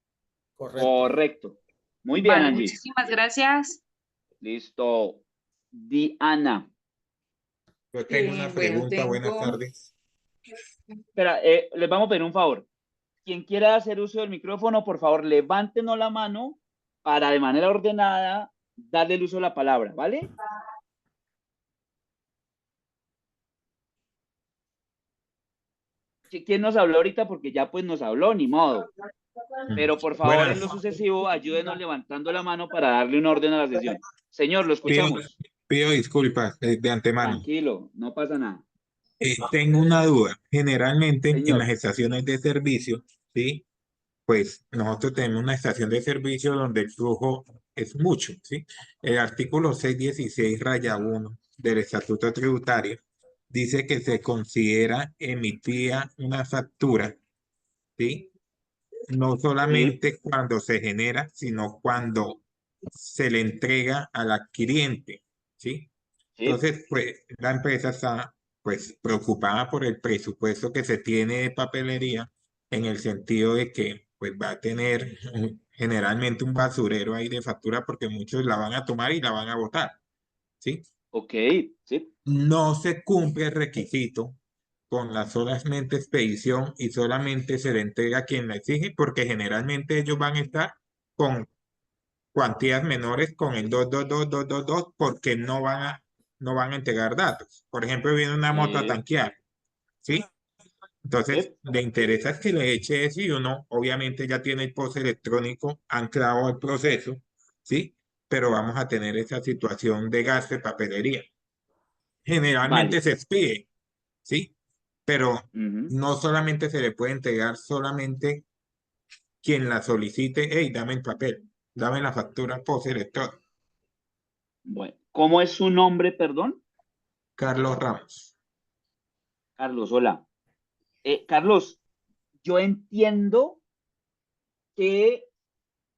Correcto. Muy bien, Vale, Angie. muchísimas gracias. Listo. Diana. Yo tengo una pregunta, buenas tardes. Espera, les vamos a pedir un favor. Quien quiera hacer uso del micrófono, por favor, levántenos la mano para de manera ordenada darle el uso de la palabra, ¿vale? ¿Quién nos habló ahorita? Porque ya pues nos habló, ni modo. Pero por favor, en lo sucesivo, ayúdenos levantando la mano para darle un orden a la sesión. Señor, lo escuchamos. Pido disculpas de antemano. Tranquilo, no pasa nada. Tengo una duda. Generalmente en las estaciones de servicio, ¿sí? Pues nosotros tenemos una estación de servicio donde el flujo es mucho, ¿sí? El artículo 616-1 del Estatuto Tributario dice que se considera emitida una factura, ¿sí? No solamente cuando se genera, sino cuando se le entrega al adquiriente, ¿sí? Entonces, pues la empresa está pues preocupada por el presupuesto que se tiene de papelería, en el sentido de que pues va a tener generalmente un basurero ahí de factura, porque muchos la van a tomar y la van a botar, ¿sí? Ok, sí. No se cumple el requisito con la solamente expedición y solamente se le entrega a quien la exige, porque generalmente ellos van a estar con cuantías menores con el 22222 porque no van a entregar datos. Por ejemplo, viene una moto a tanquear, ¿sí? Entonces, le interesa que le eche eso y uno obviamente ya tiene el POS electrónico anclado al proceso, ¿sí? Pero vamos a tener esa situación de gasto de papelería. Generalmente se expide, ¿sí? pero Ujú. no solamente se le puede entregar solamente quien la solicite, hey, dame el papel, dame la factura postelectrónica. Bueno, ¿cómo es su nombre, perdón? Carlos Ramos. Carlos, hola. Carlos, yo entiendo que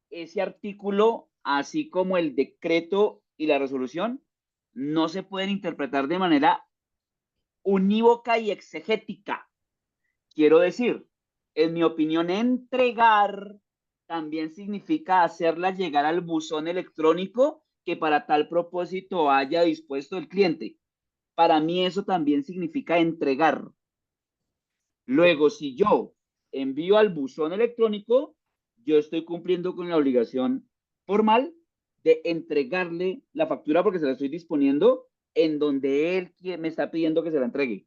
ese artículo, así como el decreto y la resolución, no se pueden interpretar de manera unívoca y exegética. Quiero decir, en mi opinión, entregar también significa hacerla llegar al buzón electrónico que para tal propósito haya dispuesto el cliente. Para mí eso también significa entregar. Luego, si yo envío al buzón electrónico, yo estoy cumpliendo con la obligación formal de entregarle la factura porque se la estoy disponiendo en donde él me está pidiendo que se la entregue.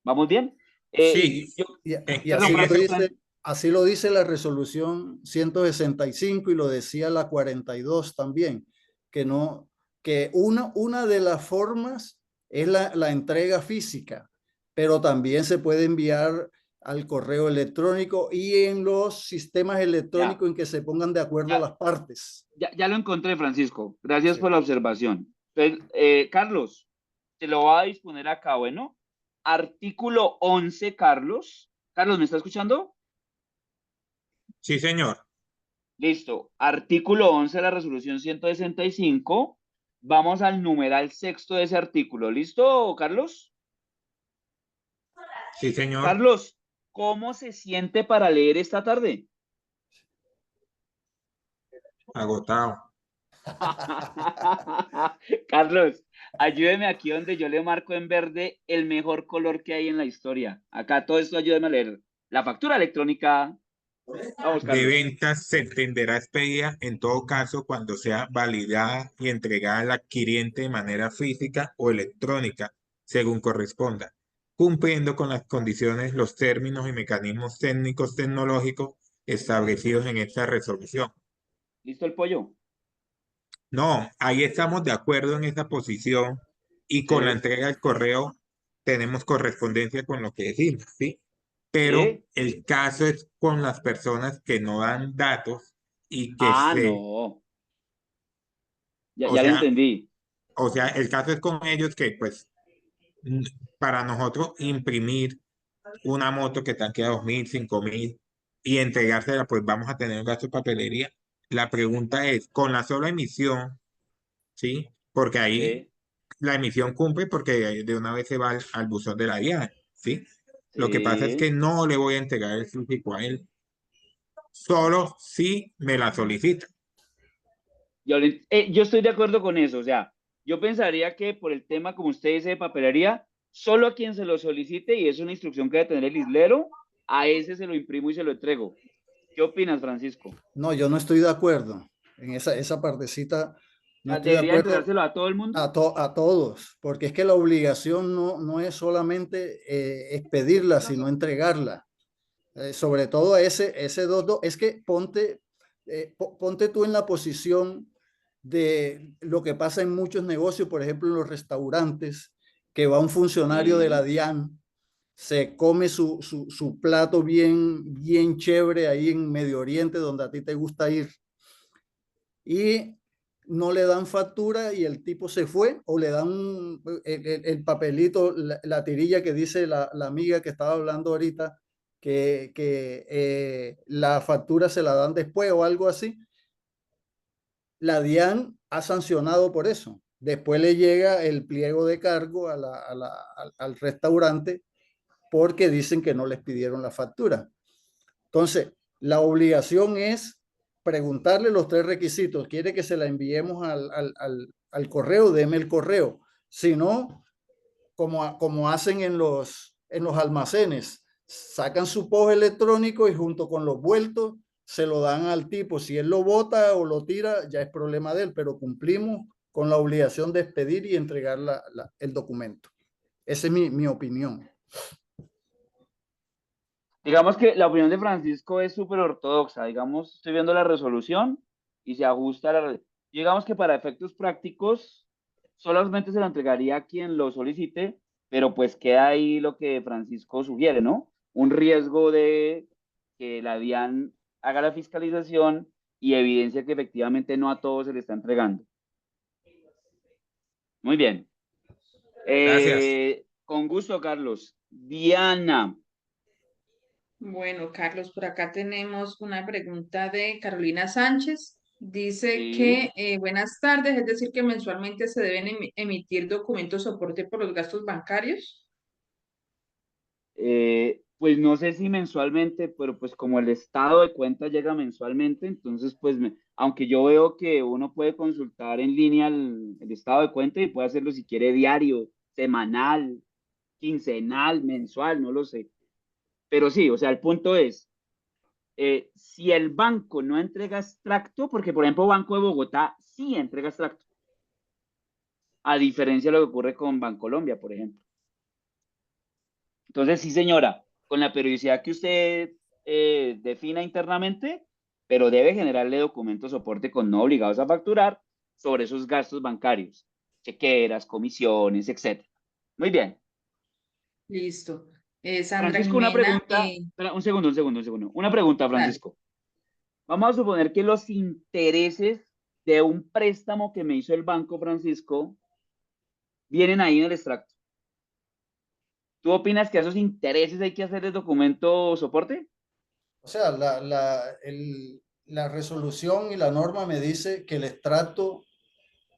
¿Vamos bien? Sí, Y Perdón, así lo dice la resolución 165 y lo decía la 42 también, que una de las formas es la entrega física, pero también se puede enviar al correo electrónico y en los sistemas electrónicos en que se pongan de acuerdo las partes. Ya lo encontré, Francisco. Gracias por la observación. Entonces, Carlos, te lo voy a disponer acá, bueno. Artículo 11, Carlos. Carlos, ¿me está escuchando? Sí, señor. Listo. Artículo 11 de la resolución 165. Vamos al numeral sexto de ese artículo. ¿Listo, Carlos? Sí, señor. Carlos, ¿cómo se siente para leer esta tarde? Agotado. Carlos, ayúdeme aquí donde yo le marco en verde el mejor color que hay en la historia. Acá todo esto ayúdeme a leer. La factura electrónica. Vamos, De Carlos. ventas se entenderá expedida en todo caso cuando sea validada y entregada al adquiriente de manera física o electrónica, según corresponda, cumpliendo con las condiciones, los términos y mecanismos técnicos tecnológicos establecidos en esta resolución. ¿Listo el pollo? No, ahí estamos de acuerdo en esa posición y con la Sí. entrega del correo tenemos correspondencia con lo que decimos, ¿sí? Pero Sí. el caso es con las personas que no dan datos y que No. Ya o lo sea, entendí. o sea, el caso es con ellos que pues para nosotros imprimir una moto que tanquea 2.000, 5.000 y entregársela, pues vamos a tener un gasto de papelería. La pregunta es, con la sola emisión, ¿sí? Porque ahí Sí. la emisión cumple porque de una vez se va al buzón de la DIAN, ¿sí? Lo que pasa es que Sí. no le voy a entregar el físico a él, solo si me la solicita. Yo estoy de acuerdo con eso. O sea, yo pensaría que por el tema, como usted dice, de papelería, solo a quien se lo solicite, y es una instrucción que debe tener el islero, a ese se lo imprimo y se lo entrego. ¿Qué opinas, Francisco? No, yo no estoy de acuerdo en esa partecita. No estoy de ¿Debería acuerdo entregárselo a todo el mundo? a todos, porque es que la obligación no es solamente expedirla, sino entregarla. Sobre todo a ese 2.2, es que ponte tú en la posición de lo que pasa en muchos negocios, por ejemplo, en los restaurantes, que va un funcionario de la Sí. DIAN, se come su plato bien chévere ahí en Medio Oriente, donde a ti te gusta ir, y no le dan factura y el tipo se fue, o le dan el papelito, la tirilla que dice la amiga que estaba hablando ahorita, que la factura se la dan después o algo así. La DIAN ha sancionado por eso. Después le llega el pliego de cargo al restaurante porque dicen que no les pidieron la factura. Entonces, la obligación es preguntarle los 3 requisitos. ¿Quiere que se la enviemos al correo? Deme el correo. Si no, como hacen en los almacenes, sacan su POS electrónico y junto con los vueltos se lo dan al tipo. Si él lo bota o lo tira, ya es problema de él, pero cumplimos con la obligación de expedir y entregar el documento. Esa es mi opinión. Digamos que la opinión de Francisco es súper ortodoxa. Digamos, estoy viendo la resolución y se ajusta a digamos que para efectos prácticos solamente se lo entregaría a quien lo solicite, pero pues queda ahí lo que Francisco sugiere, ¿no? Un riesgo de que la DIAN haga la fiscalización y evidencia que efectivamente no a todos se le está entregando. Muy bien. Gracias. Con gusto, Carlos. Diana. Bueno, Carlos, por acá tenemos una pregunta de Carolina Sánchez. Dice Sí. que buenas tardes, es decir, que mensualmente se deben emitir documentos soporte por los gastos bancarios. Pues no sé si mensualmente, pero pues como el estado de cuenta llega mensualmente, entonces pues aunque yo veo que uno puede consultar en línea el estado de cuenta y puede hacerlo si quiere diario, semanal, quincenal, mensual, no lo sé. Pero sí, o sea, el punto es, si el banco no entrega extracto, porque por ejemplo Banco de Bogotá sí entrega extracto, a diferencia de lo que ocurre con Bancolombia, por ejemplo. Entonces, sí, señora, con la periodicidad que usted defina internamente, pero debe generarle documentos soporte con no obligados a facturar sobre esos gastos bancarios, chequeras, comisiones, etc. Muy bien. Listo. Sandra Francisco, una Jimena, pregunta. Espera, un segundo. Una pregunta, dale. Francisco. Vamos a suponer que los intereses de un préstamo que me hizo el banco, Francisco, vienen ahí en el extracto. ¿Tú opinas que a esos intereses hay que hacerles documento soporte? O sea, la resolución y la norma me dice que el extracto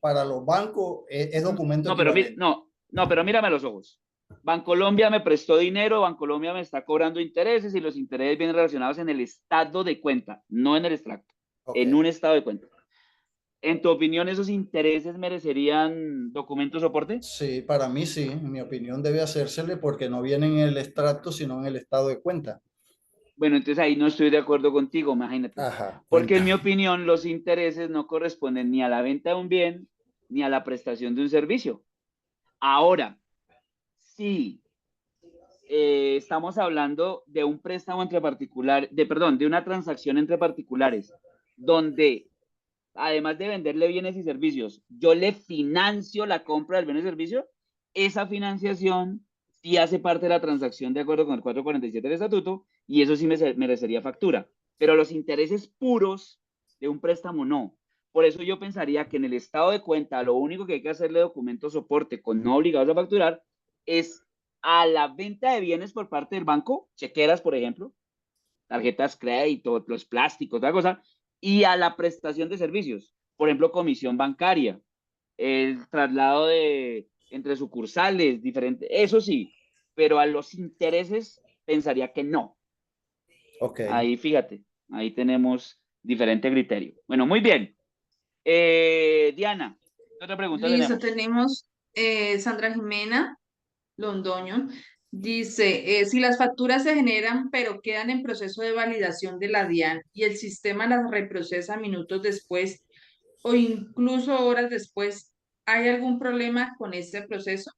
para los bancos es documento No, pero equivalente. no, pero mírame a los ojos. Bancolombia me prestó dinero, Bancolombia me está cobrando intereses y los intereses vienen relacionados en el estado de cuenta, no en el extracto, en un estado de cuenta. ¿En tu opinión esos intereses merecerían documento soporte? Sí, para mí sí, en mi opinión debe hacérsele porque no viene en el extracto, sino en el estado de cuenta. Bueno, entonces ahí no estoy de acuerdo contigo, imagínate. Ajá, Porque en mi cuéntame. opinión los intereses no corresponden ni a la venta de un bien ni a la prestación de un servicio. Ahora, sí, estamos hablando de un préstamo entre particulares, perdón, de una transacción entre particulares, donde además de venderle bienes y servicios, yo le financio la compra del bien y servicio, esa financiación sí hace parte de la transacción de acuerdo con el 447 del estatuto y eso sí merecería factura. Pero los intereses puros de un préstamo no. Por eso yo pensaría que en el estado de cuenta lo único que hay que hacerle documento soporte con no obligados a facturar es a la venta de bienes por parte del banco, chequeras, por ejemplo, tarjetas crédito, los plásticos, otra cosa, y a la prestación de servicios, por ejemplo, comisión bancaria, el traslado entre sucursales, diferente, eso sí, pero a los intereses pensaría que no. Ok. Ahí fíjate, ahí tenemos diferente criterio. Bueno, muy bien. Diana, ¿qué otra pregunta Listo, tenemos? tenemos Sandra Jimena Londoño. Dice, si las facturas se generan pero quedan en proceso de validación de la DIAN y el sistema las reprocesa minutos después o incluso horas después, ¿hay algún problema con este proceso?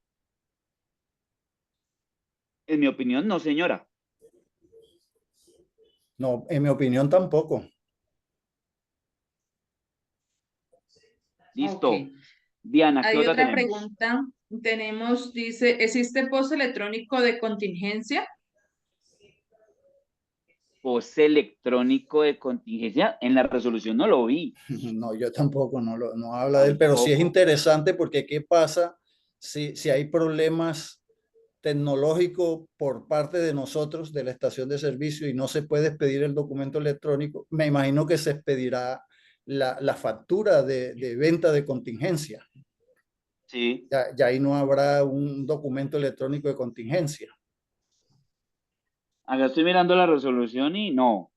En mi opinión, no, señora. No, en mi opinión tampoco. Listo. Ok. Diana, ¿qué Hay otra otra tenemos? pregunta. Tenemos, dice, ¿existe post electrónico de contingencia? Poste electrónico de contingencia, en la resolución no lo vi. No, yo tampoco, no habla de él, pero sí es Tampoco. interesante porque ¿qué pasa si hay problemas tecnológicos por parte de nosotros, de la estación de servicio, y no se puede expedir el documento electrónico? Me imagino que se expedirá la factura de venta de contingencia. Sí. Ya ahí no habrá un documento electrónico de contingencia. Acá estoy mirando la resolución y no.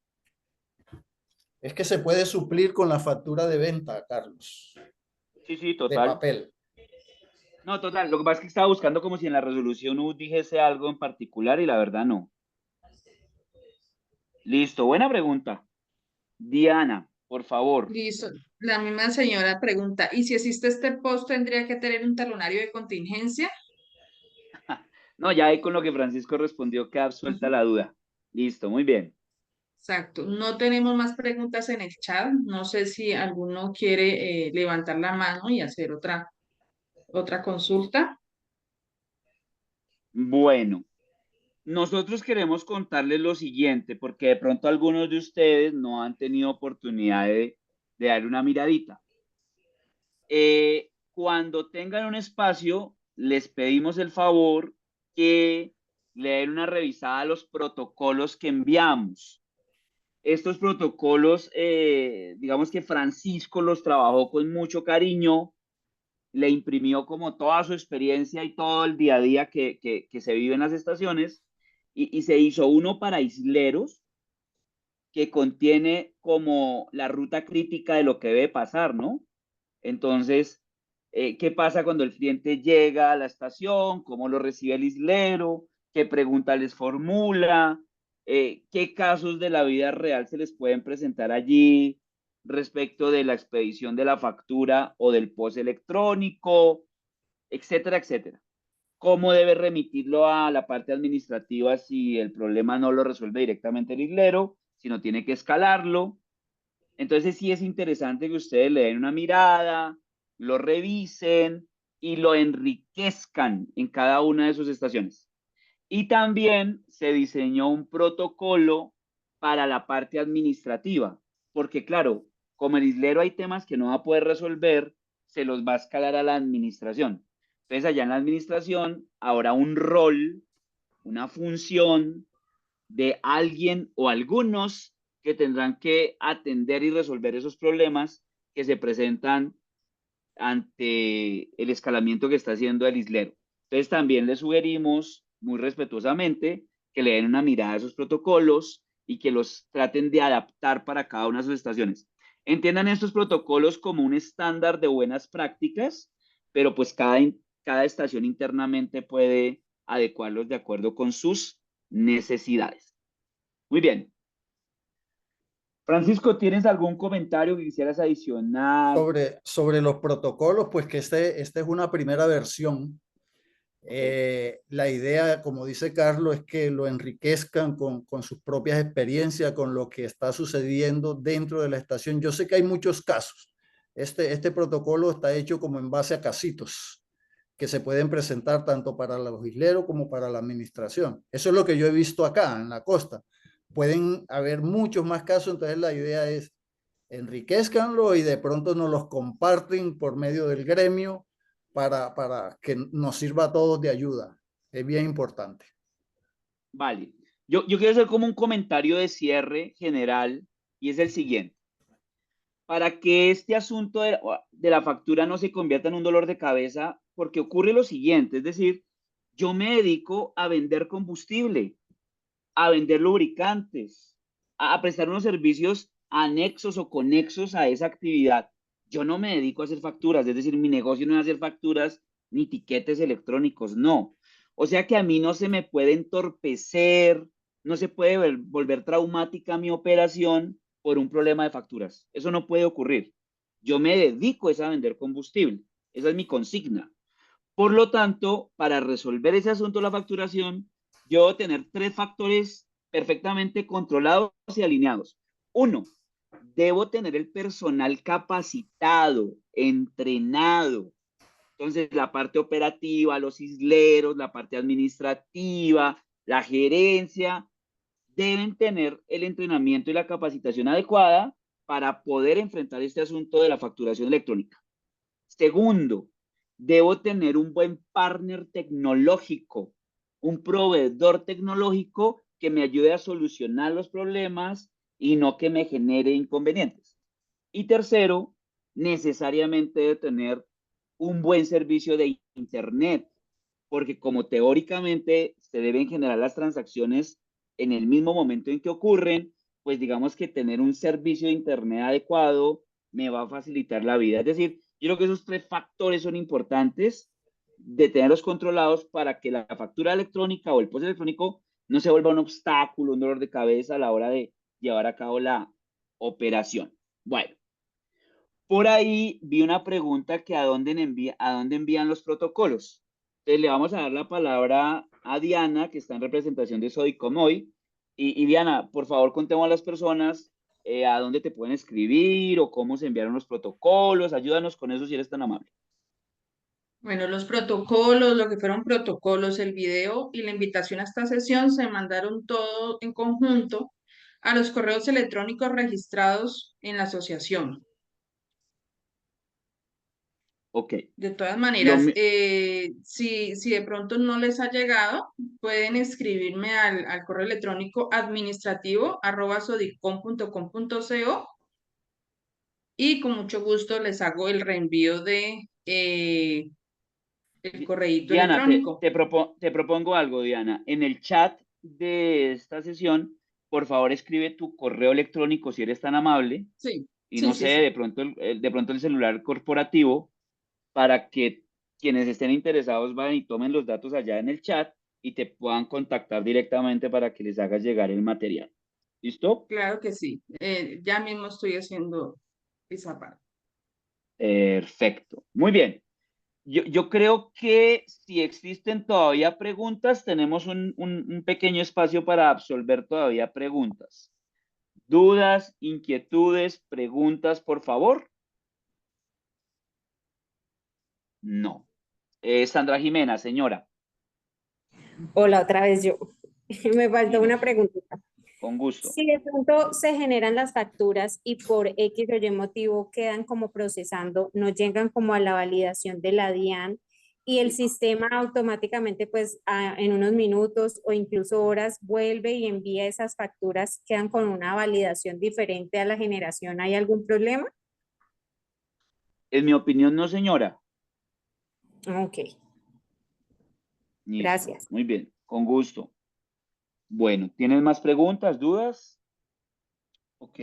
Es que se puede suplir con la factura de venta, Carlos, Sí, de total. papel. No, total. Lo que pasa es que estaba buscando como si en la resolución dijese algo en particular y la verdad no. Listo, buena pregunta. Diana, por favor. Listo. La misma señora pregunta, ¿y si existe este post tendría que tener un talonario de contingencia? No, ya ahí con lo que Francisco respondió queda absuelta la duda. Listo, muy bien. Exacto. No tenemos más preguntas en el chat. No sé si alguno quiere levantar la mano y hacer otra consulta. Bueno, nosotros queremos contarles lo siguiente, porque de pronto algunos de ustedes no han tenido oportunidad de darle una miradita. Cuando tengan un espacio, les pedimos el favor que le den una revisada a los protocolos que enviamos. Estos protocolos, digamos que Francisco los trabajó con mucho cariño, le imprimió como toda su experiencia y todo el día a día que se vive en las estaciones y se hizo uno para isleros que contiene como la ruta crítica de lo que debe pasar, ¿no? Entonces, ¿qué pasa cuando el cliente llega a la estación? ¿Cómo lo recibe el islero? ¿Qué preguntas les formula? ¿Qué casos de la vida real se les pueden presentar allí respecto de la expedición de la factura o del post electrónico, etcétera, etcétera? ¿Cómo debe remitirlo a la parte administrativa si el problema no lo resuelve directamente el islero, si no tiene que escalarlo? Entonces sí es interesante que ustedes le den una mirada, lo revisen y lo enriquezcan en cada una de sus estaciones. Y también se diseñó un protocolo para la parte administrativa, porque claro, como el islero hay temas que no va a poder resolver, se los va a escalar a la administración. Entonces allá en la administración habrá un rol, una función de alguien o algunos que tendrán que atender y resolver esos problemas que se presentan ante el escalamiento que está haciendo el islero. Entonces también les sugerimos muy respetuosamente que le den una mirada a esos protocolos y que los traten de adaptar para cada una de sus estaciones. Entiendan estos protocolos como un estándar de buenas prácticas, pero pues cada estación internamente puede adecuarlos de acuerdo con sus necesidades. Muy bien. Francisco, ¿tienes algún comentario que quisieras adicionar? Sobre los protocolos, pues que esta es una primera versión. La idea, como dice Carlos, es que lo enriquezcan con sus propias experiencias, con lo que está sucediendo dentro de la estación. Yo sé que hay muchos casos. Este protocolo está hecho como en base a casitos que se pueden presentar tanto para los isleros como para la administración. Eso es lo que yo he visto acá en la costa. Pueden haber muchos más casos, entonces la idea es enriquezcanlo y de pronto nos los comparten por medio del gremio para que nos sirva a todos de ayuda. Es bien importante. Vale. Yo quiero hacer como un comentario de cierre general y es el siguiente. Para que este asunto de la factura no se convierta en un dolor de cabeza, porque ocurre lo siguiente, es decir, yo me dedico a vender combustible, a vender lubricantes, a prestar unos servicios anexos o conexos a esa actividad. Yo no me dedico a hacer facturas, es decir, mi negocio no es hacer facturas ni tiquetes electrónicos, no. O sea que a mí no se me puede entorpecer, no se puede volver traumática mi operación por un problema de facturas. Eso no puede ocurrir. Yo me dedico a vender combustible. Esa es mi consigna. Por lo tanto, para resolver ese asunto de la facturación, yo debo tener 3 factores perfectamente controlados y alineados. 1, debo tener el personal capacitado, entrenado. Entonces, la parte operativa, los isleros, la parte administrativa, la gerencia, deben tener el entrenamiento y la capacitación adecuada para poder enfrentar este asunto de la facturación electrónica. Segundo, debo tener un buen partner tecnológico, un proveedor tecnológico que me ayude a solucionar los problemas y no que me genere inconvenientes. Y tercero, necesariamente debo tener un buen servicio de Internet, porque como teóricamente se deben generar las transacciones en el mismo momento en que ocurren, pues digamos que tener un servicio de Internet adecuado me va a facilitar la vida. Es decir, yo creo que esos 3 factores son importantes de tenerlos controlados para que la factura electrónica o el post electrónico no se vuelva un obstáculo, un dolor de cabeza a la hora de llevar a cabo la operación. Bueno, por ahí vi una pregunta que a dónde envían los protocolos. Entonces le vamos a dar la palabra a Diana, que está en representación de Sodicomoy. Y Diana, por favor, contemos a las personas a dónde te pueden escribir o cómo se enviaron los protocolos. Ayúdanos con eso si eres tan amable. Bueno, los protocolos, lo que fueron protocolos, el video y la invitación a esta sesión se mandaron todo en conjunto a los correos electrónicos registrados en la asociación. Ok. De todas Lo maneras, mi- si de pronto no les ha llegado, pueden escribirme al correo electrónico administrativo@sodicom.com.co y con mucho gusto les hago el reenvío de el correíto Diana, electrónico. te propongo algo, Diana. En el chat de esta sesión, por favor, escribe tu correo electrónico si eres tan amable. Sí, Y sí, no sí, sé, sí. de pronto el celular corporativo para que quienes estén interesados vayan y tomen los datos allá en el chat y te puedan contactar directamente para que les hagas llegar el material. ¿Listo? Claro que sí. Ya mismo estoy haciendo esa parte. Perfecto. Muy bien. Yo creo que si existen todavía preguntas, tenemos un pequeño espacio para absolver todavía preguntas. ¿Dudas, inquietudes, preguntas, por favor? No. Sandra Jimena, señora, Hola, otra vez yo. Me faltó una díganos, preguntita. con gusto. Si de pronto se generan las facturas y por X o Y motivo quedan como procesando, no llegan como a la validación de la DIAN y el sistema automáticamente pues en unos minutos o incluso horas vuelve y envía esas facturas, quedan con una validación diferente a la generación, ¿hay algún problema? En mi opinión, no, señora. Ok, Listo. gracias. Muy bien, con gusto. Bueno, ¿tienes más preguntas, dudas? Ok.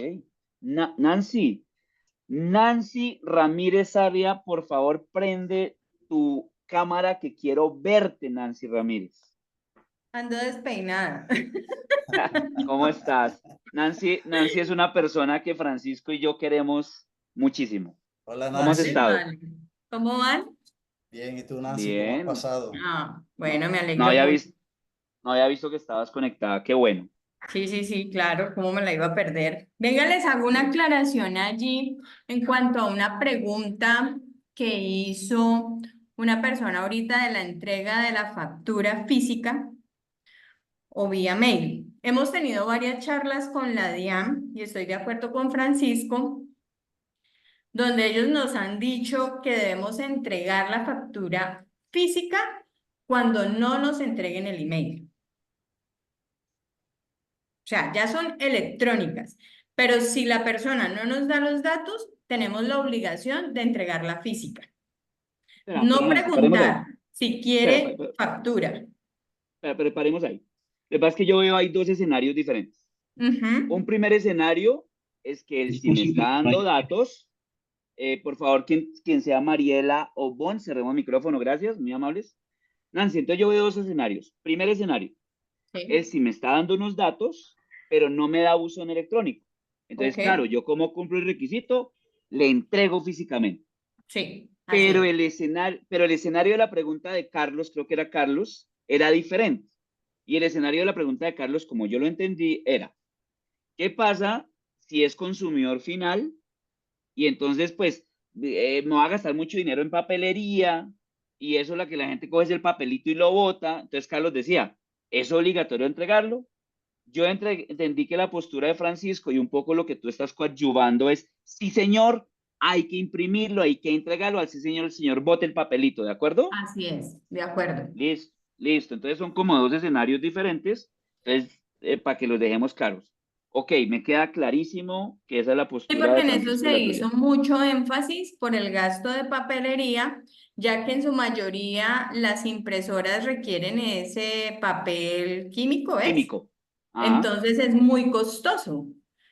Nancy Ramírez Arria, por favor, prende tu cámara que quiero verte, Nancy Ramírez. Ando despeinada. ¿Cómo estás? Nancy es una persona que Francisco y yo queremos muchísimo. Hola, ¿Cómo has Nancy. estado? Vale. ¿Cómo van? Bien, ¿y tú, Nancy, cómo has Bien. pasado? Bueno, me No alegro había mucho. no había visto que estabas conectada. Qué bueno. Sí, sí, sí, claro, ¿cómo me la iba a perder? Venga, les hago una aclaración allí en cuanto a una pregunta que hizo una persona ahorita de la entrega de la factura física o vía mail. Hemos tenido varias charlas con la DIAN y estoy de acuerdo con Francisco, donde ellos nos han dicho que debemos entregar la factura física cuando no nos entreguen el email. O sea, ya son electrónicas, pero si la persona no nos da los datos, tenemos la obligación de entregar la física. No Nancy, paremos ahí. preguntar si quiere factura. Pero paremos ahí. Lo que pasa es que yo veo hay dos escenarios diferentes. Ujú. Un primer escenario es que él, si me está dando datos, por favor, quien sea Mariela o Bon, cerremos micrófono, gracias, muy amables. Nancy, entonces yo veo dos escenarios. Primer escenario es si me está dando unos datos, pero no me da buzón electrónico. Entonces, Ok. claro, yo como cumplo el requisito, le entrego físicamente. Sí, así Pero es. el escenario de la pregunta de Carlos, creo que era Carlos, era diferente. Y el escenario de la pregunta de Carlos, como yo lo entendí, era, ¿qué pasa si es consumidor final? Y entonces, pues, me va a gastar mucho dinero en papelería y eso la que la gente coge es el papelito y lo bota. Entonces, Carlos decía, ¿es obligatorio entregarlo? Yo entendí que la postura de Francisco y un poco lo que tú estás coadyuvando es, sí, señor, hay que imprimirlo, hay que entregarlo, así, señor, el señor bote el papelito, ¿de acuerdo? Así es, de acuerdo. Listo, listo. Entonces son como dos escenarios diferentes, entonces, para que los dejemos claros. Ok, me queda clarísimo que esa es la Sí, postura porque de en eso Francisco el se otro hizo día. mucho énfasis por el gasto de papelería, ya que en su mayoría las impresoras requieren ese papel químico, ¿es? Químico. Ajá. Entonces es muy costoso.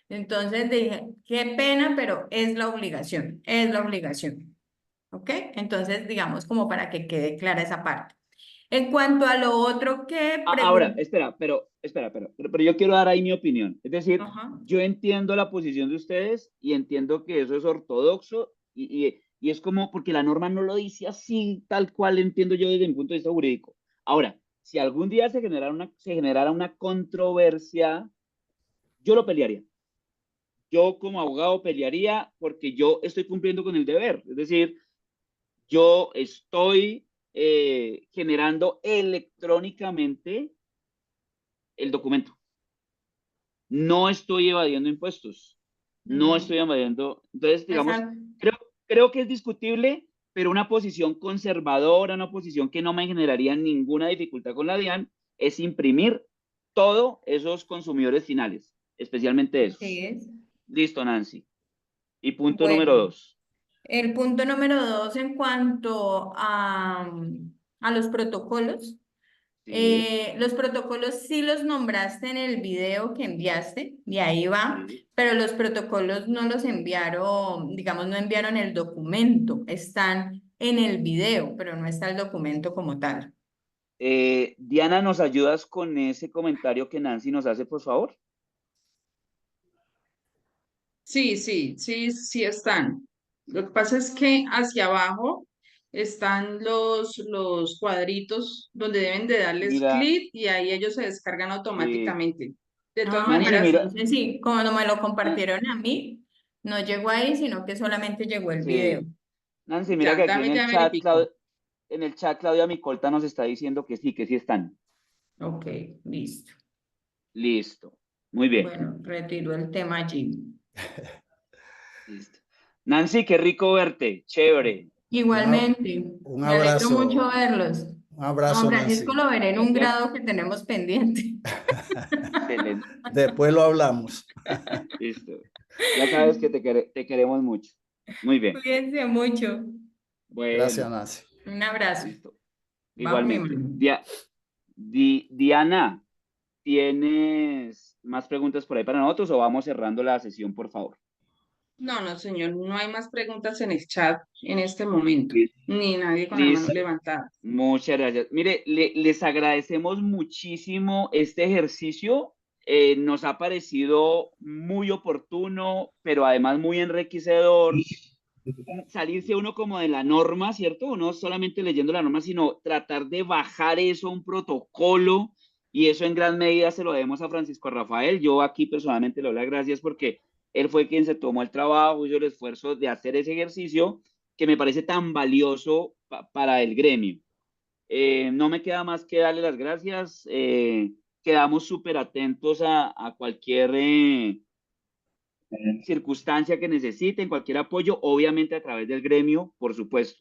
Entonces dije, qué pena, pero es la obligación, es la obligación. ¿Ok? Entonces, digamos, como para que quede clara esa parte. En cuanto a lo otro que Ahora, pregunto, espera, pero yo quiero dar ahí mi opinión. Es decir, ajá, yo entiendo la posición de ustedes y entiendo que eso es ortodoxo y es como porque la norma no lo dice así, tal cual entiendo yo desde mi punto de vista jurídico. Ahora, si algún día se generara una controversia, yo lo pelearía. Yo como abogado pelearía porque yo estoy cumpliendo con el deber. Es decir, yo estoy generando electrónicamente el documento. No estoy evadiendo impuestos. No estoy evadiendo. Entonces, digamos, creo que es discutible, pero una posición conservadora, una posición que no me generaría ninguna dificultad con la DIAN, es imprimir todos esos consumidores finales, especialmente esos. Así es. Listo, Nancy. Y punto Bueno. número 2. El punto número 2 en cuanto a los protocolos. Los protocolos sí los nombraste en el video que enviaste, y ahí va, pero los protocolos no los enviaron, digamos, no enviaron el documento, están en el video, pero no está el documento como tal. Diana, ¿nos ayudas con ese comentario que Nancy nos hace, por favor? Sí están. Lo que pasa es que hacia abajo están los cuadritos donde deben de darles Mira. clic y ahí ellos se descargan automáticamente. De todas Pero Nancy, maneras, mira. entonces sí, como no me lo compartieron a mí, no llegó ahí, sino que solamente llegó el video. Nancy, mira que aquí en el chat Claudia Micolta nos está diciendo que sí están. Ok, listo. Listo. Muy bien. Bueno, retiro el tema allí. Listo. Nancy, qué rico verte. Chévere. Igualmente. Un Me alegro abrazo. mucho verlos. Un abrazo, Don Francisco Nancy. lo veré en un grado que tenemos pendiente. Excelente. Después lo hablamos. Listo. Ya sabes que te queremos mucho. Muy bien. Cuídense mucho. Bueno. Gracias, Nancy. Un abrazo. Listo. Igualmente. Bajo mi mano. Diana, ¿tienes más preguntas por ahí para nosotros o vamos cerrando la sesión, por favor? no, señor, no hay más preguntas en el chat en este momento, ni nadie con la mano levantada. Muchas gracias. Mire, les agradecemos muchísimo este ejercicio. Nos ha parecido muy oportuno, pero además muy enriquecedor. Salirse uno como de la norma, ¿cierto? No solamente leyendo la norma, sino tratar de bajar eso a un protocolo, y eso en gran medida se lo debemos a Francisco Rafael. Yo aquí personalmente le doy las gracias porque él fue quien se tomó el trabajo, hizo el esfuerzo de hacer ese ejercicio que me parece tan valioso para el gremio. No me queda más que darle las gracias. Quedamos súper atentos a cualquier circunstancia que necesiten, cualquier apoyo, obviamente a través del gremio, por supuesto.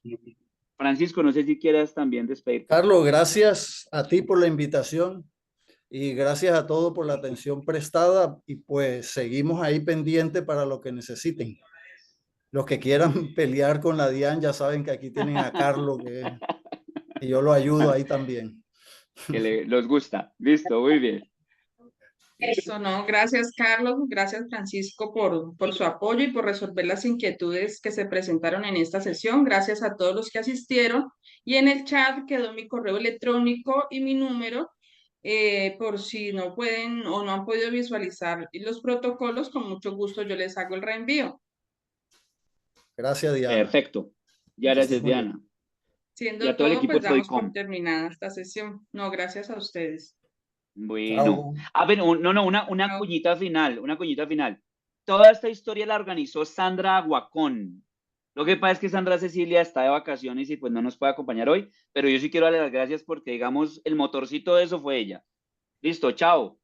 Francisco, no sé si quieras también despedirte. Carlos, gracias a ti por la invitación y gracias a todos por la atención prestada, y pues seguimos ahí pendiente para lo que necesiten. Los que quieran pelear con la DIAN ya saben que aquí tienen a Carlos, y yo lo ayudo ahí también. Que los gusta. Listo, muy bien. Eso no, gracias Carlos, gracias Francisco por su apoyo y por resolver las inquietudes que se presentaron en esta sesión. Gracias a todos los que asistieron, y en el chat quedó mi correo electrónico y mi número, por si no pueden o no han podido visualizar los protocolos, con mucho gusto yo les hago el reenvío. Gracias, Diana. Perfecto. Ya gracias, Diana. Siendo y a todo el equipo pues de damos Toycom. por terminada esta sesión. No, gracias a ustedes. Bueno, a ver, una cuñita final, Toda esta historia la organizó Sandra Aguacón. Lo que pasa es que Sandra Cecilia está de vacaciones y pues no nos puede acompañar hoy, pero yo sí quiero darle las gracias porque, digamos, el motorcito de eso fue ella. Listo, chao.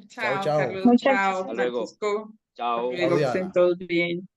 Chao, chao. Carlos. Muchas Chao, Hasta luego. Francisco. Chao. Hasta luego, que estén todos bien.